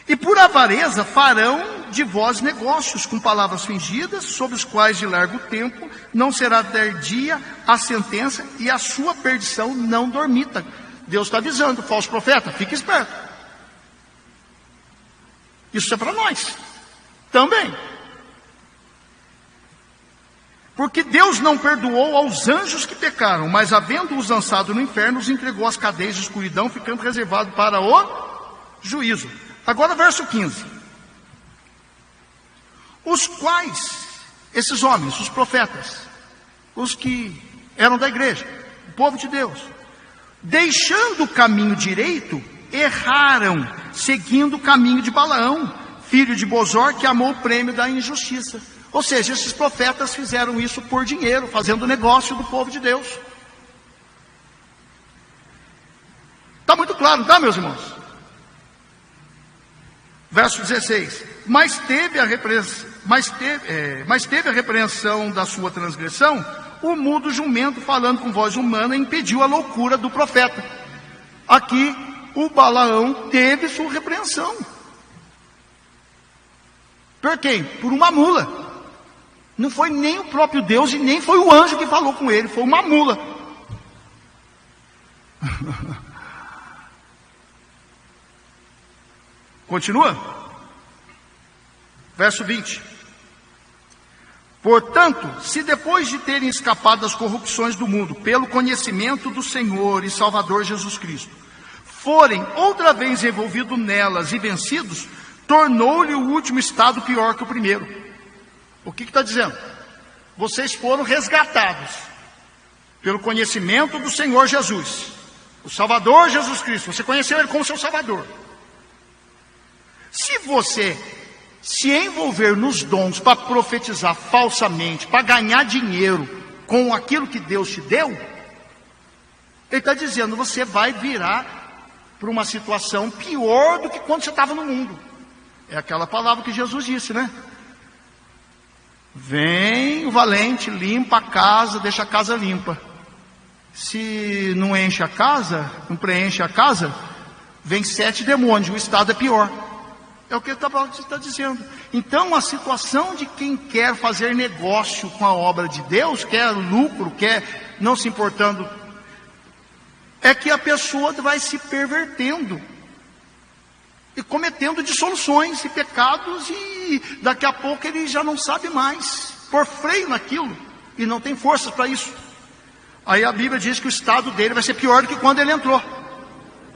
E por avareza farão de vós negócios com palavras fingidas, sobre os quais de largo tempo não será tardia a sentença, e a sua perdição não dormita. Deus está avisando, falso profeta, fique esperto. Isso é para nós também. Porque Deus não perdoou aos anjos que pecaram, mas havendo-os lançado no inferno, os entregou às cadeias de escuridão, ficando reservado para o juízo. Agora verso 15. Os quais, esses homens, os profetas, os que eram da igreja, o povo de Deus, deixando o caminho direito, erraram, seguindo o caminho de Balaão, filho de Bozor, que amou o prêmio da injustiça. Ou seja, esses profetas fizeram isso por dinheiro, fazendo negócio do povo de Deus. Está muito claro, tá, meus irmãos? Verso 16. Mas teve a repreensão da sua transgressão, o mudo jumento, falando com voz humana, impediu a loucura do profeta. Aqui, o Balaão teve sua repreensão. Por quem? Por uma mula. Não foi nem o próprio Deus e nem foi o anjo que falou com ele, foi uma mula. Continua? Verso 20. Portanto, se depois de terem escapado das corrupções do mundo, pelo conhecimento do Senhor e Salvador Jesus Cristo, forem outra vez envolvidos nelas e vencidos, tornou-lhe o último estado pior que o primeiro. O que está dizendo? Vocês foram resgatados pelo conhecimento do Senhor Jesus, o Salvador Jesus Cristo. Você conheceu Ele como seu Salvador. Se você se envolver nos dons para profetizar falsamente, para ganhar dinheiro com aquilo que Deus te deu, Ele está dizendo, você vai virar para uma situação pior do que quando você estava no mundo. É aquela palavra que Jesus disse, né? Vem o valente, limpa a casa, deixa a casa limpa. Se não enche a casa, não preenche a casa, vem 7 demônios, o estado é pior. É o que está dizendo. Então a situação de quem quer fazer negócio com a obra de Deus, quer lucro, quer não se importando, é que a pessoa vai se pervertendo e cometendo dissoluções e pecados, e daqui a pouco ele já não sabe mais pôr freio naquilo e não tem forças para isso. Aí a Bíblia diz que o estado dele vai ser pior do que quando ele entrou,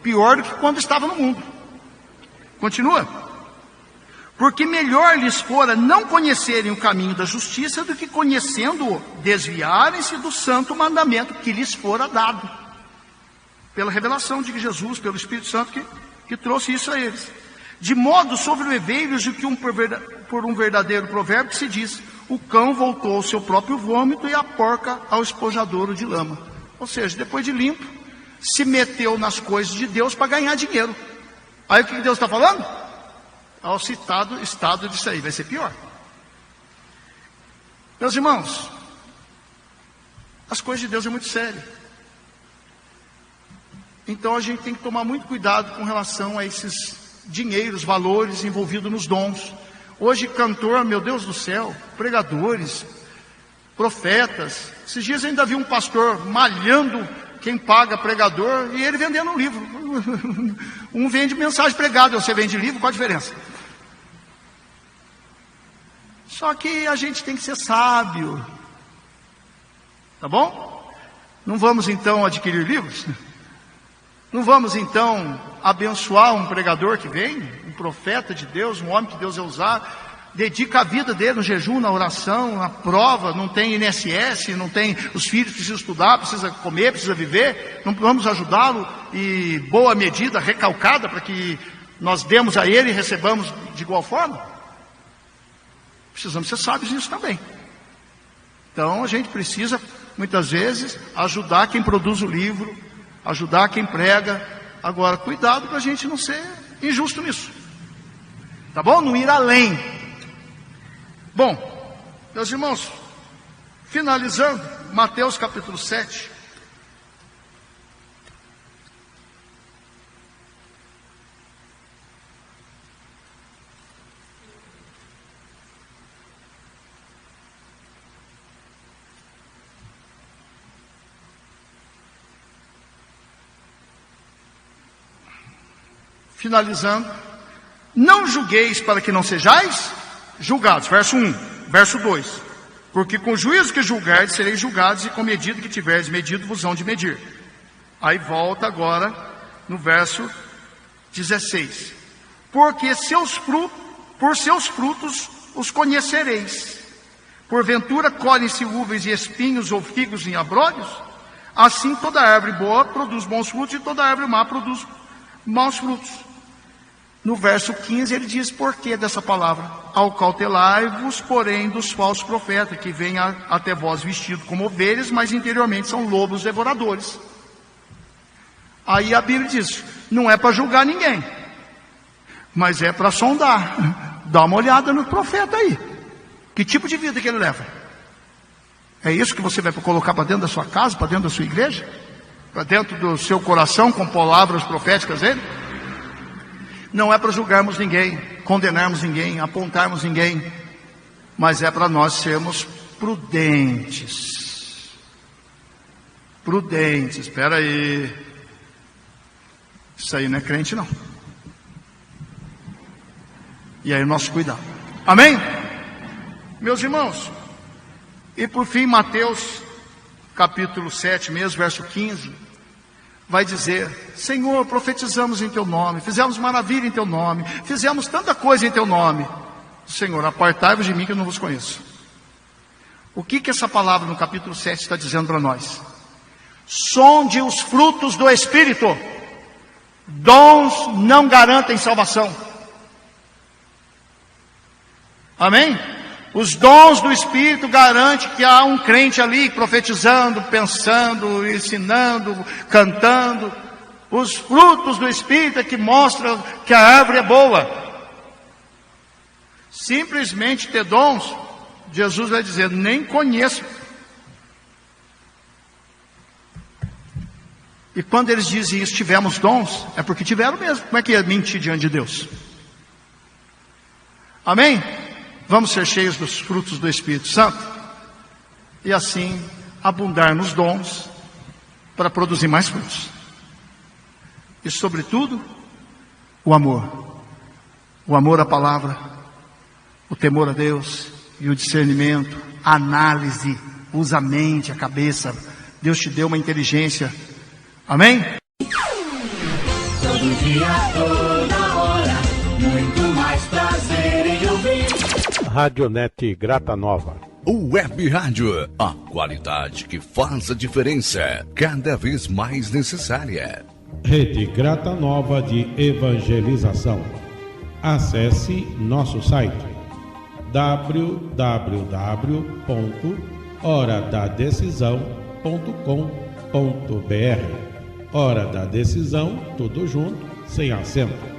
pior do que quando estava no mundo. Continua. Porque melhor lhes fora não conhecerem o caminho da justiça do que, conhecendo-o, desviarem-se do santo mandamento que lhes fora dado pela revelação de Jesus, pelo Espírito Santo que trouxe isso a eles. De modo sobreveio-lhes o que por um verdadeiro provérbio se diz: o cão voltou ao seu próprio vômito e a porca ao esponjadouro de lama. Ou seja, depois de limpo, se meteu nas coisas de Deus para ganhar dinheiro. Aí o que Deus está falando? Ao citado estado disso aí, vai ser pior. Meus irmãos, as coisas de Deus é muito sério. Então a gente tem que tomar muito cuidado com relação a esses dinheiros, valores envolvidos nos dons. Hoje cantor, meu Deus do céu, pregadores, profetas. Esses dias eu ainda vi um pastor malhando quem paga pregador e ele vendendo um livro. Um vende mensagem pregada, você vende livro, qual a diferença? Só que a gente tem que ser sábio. Tá bom? Não vamos então adquirir livros? Não vamos então abençoar um pregador que vem, um profeta de Deus, um homem que Deus vai usar, dedica a vida dele no jejum, na oração, na prova, não tem INSS, não tem, os filhos precisam estudar, precisa comer, precisa viver, não vamos ajudá-lo e boa medida, recalcada, para que nós demos a ele e recebamos de igual forma? Precisamos ser sábios nisso também. Então a gente precisa, muitas vezes, ajudar quem produz o livro, ajudar quem prega. Agora, cuidado para a gente não ser injusto nisso, tá bom? Não ir além. Bom, meus irmãos, finalizando, Mateus capítulo 7. Finalizando, não julgueis para que não sejais julgados, verso 1, verso 2, porque com o juízo que julgardes, sereis julgados, e com medida que tiverdes medido, vos hão de medir. Aí volta agora, no verso 16, porque por seus frutos os conhecereis. Porventura colhem-se uvas e espinhos, ou figos em abrolhos? Assim toda árvore boa produz bons frutos, e toda árvore má produz maus frutos. No verso 15 ele diz por que dessa palavra: ao cautelai-vos, porém, dos falsos profetas, que vêm até vós vestidos como ovelhas, mas interiormente são lobos devoradores. Aí a Bíblia diz, não é para julgar ninguém, mas é para sondar. Dá uma olhada no profeta aí, que tipo de vida que ele leva. É isso que você vai colocar para dentro da sua casa, para dentro da sua igreja, para dentro do seu coração, com palavras proféticas dele? Não é para julgarmos ninguém, condenarmos ninguém, apontarmos ninguém, mas é para nós sermos prudentes. Prudentes, espera aí. Isso aí não é crente não. E aí o nosso cuidado. Amém? Meus irmãos, e por fim Mateus capítulo 7 mesmo, verso 15, vai dizer: Senhor, profetizamos em teu nome, fizemos maravilha em teu nome, fizemos tanta coisa em teu nome. Senhor, apartai-vos de mim que eu não vos conheço. O que essa palavra no capítulo 7 está dizendo para nós? Sonde os frutos do Espírito. Dons não garantem salvação. Amém? Os dons do Espírito garantem que há um crente ali profetizando, pensando, ensinando, cantando. Os frutos do Espírito é que mostram que a árvore é boa. Simplesmente ter dons, Jesus vai dizer, nem conheço. E quando eles dizem isso, tivemos dons, é porque tiveram mesmo. Como é que ia mentir diante de Deus? Amém? Vamos ser cheios dos frutos do Espírito Santo e assim abundar nos dons para produzir mais frutos. E sobretudo, o amor. O amor à palavra, o temor a Deus e o discernimento, a análise, usa a mente, a cabeça. Deus te deu uma inteligência. Amém? Todo dia, toda hora, muito mais prazer em ouvir. Radionet Grata Nova. Web Rádio, a qualidade que faz a diferença, cada vez mais necessária. Rede Grata Nova de Evangelização. Acesse nosso site www.horadadecisão.com.br. Hora da Decisão, tudo junto, sem acento.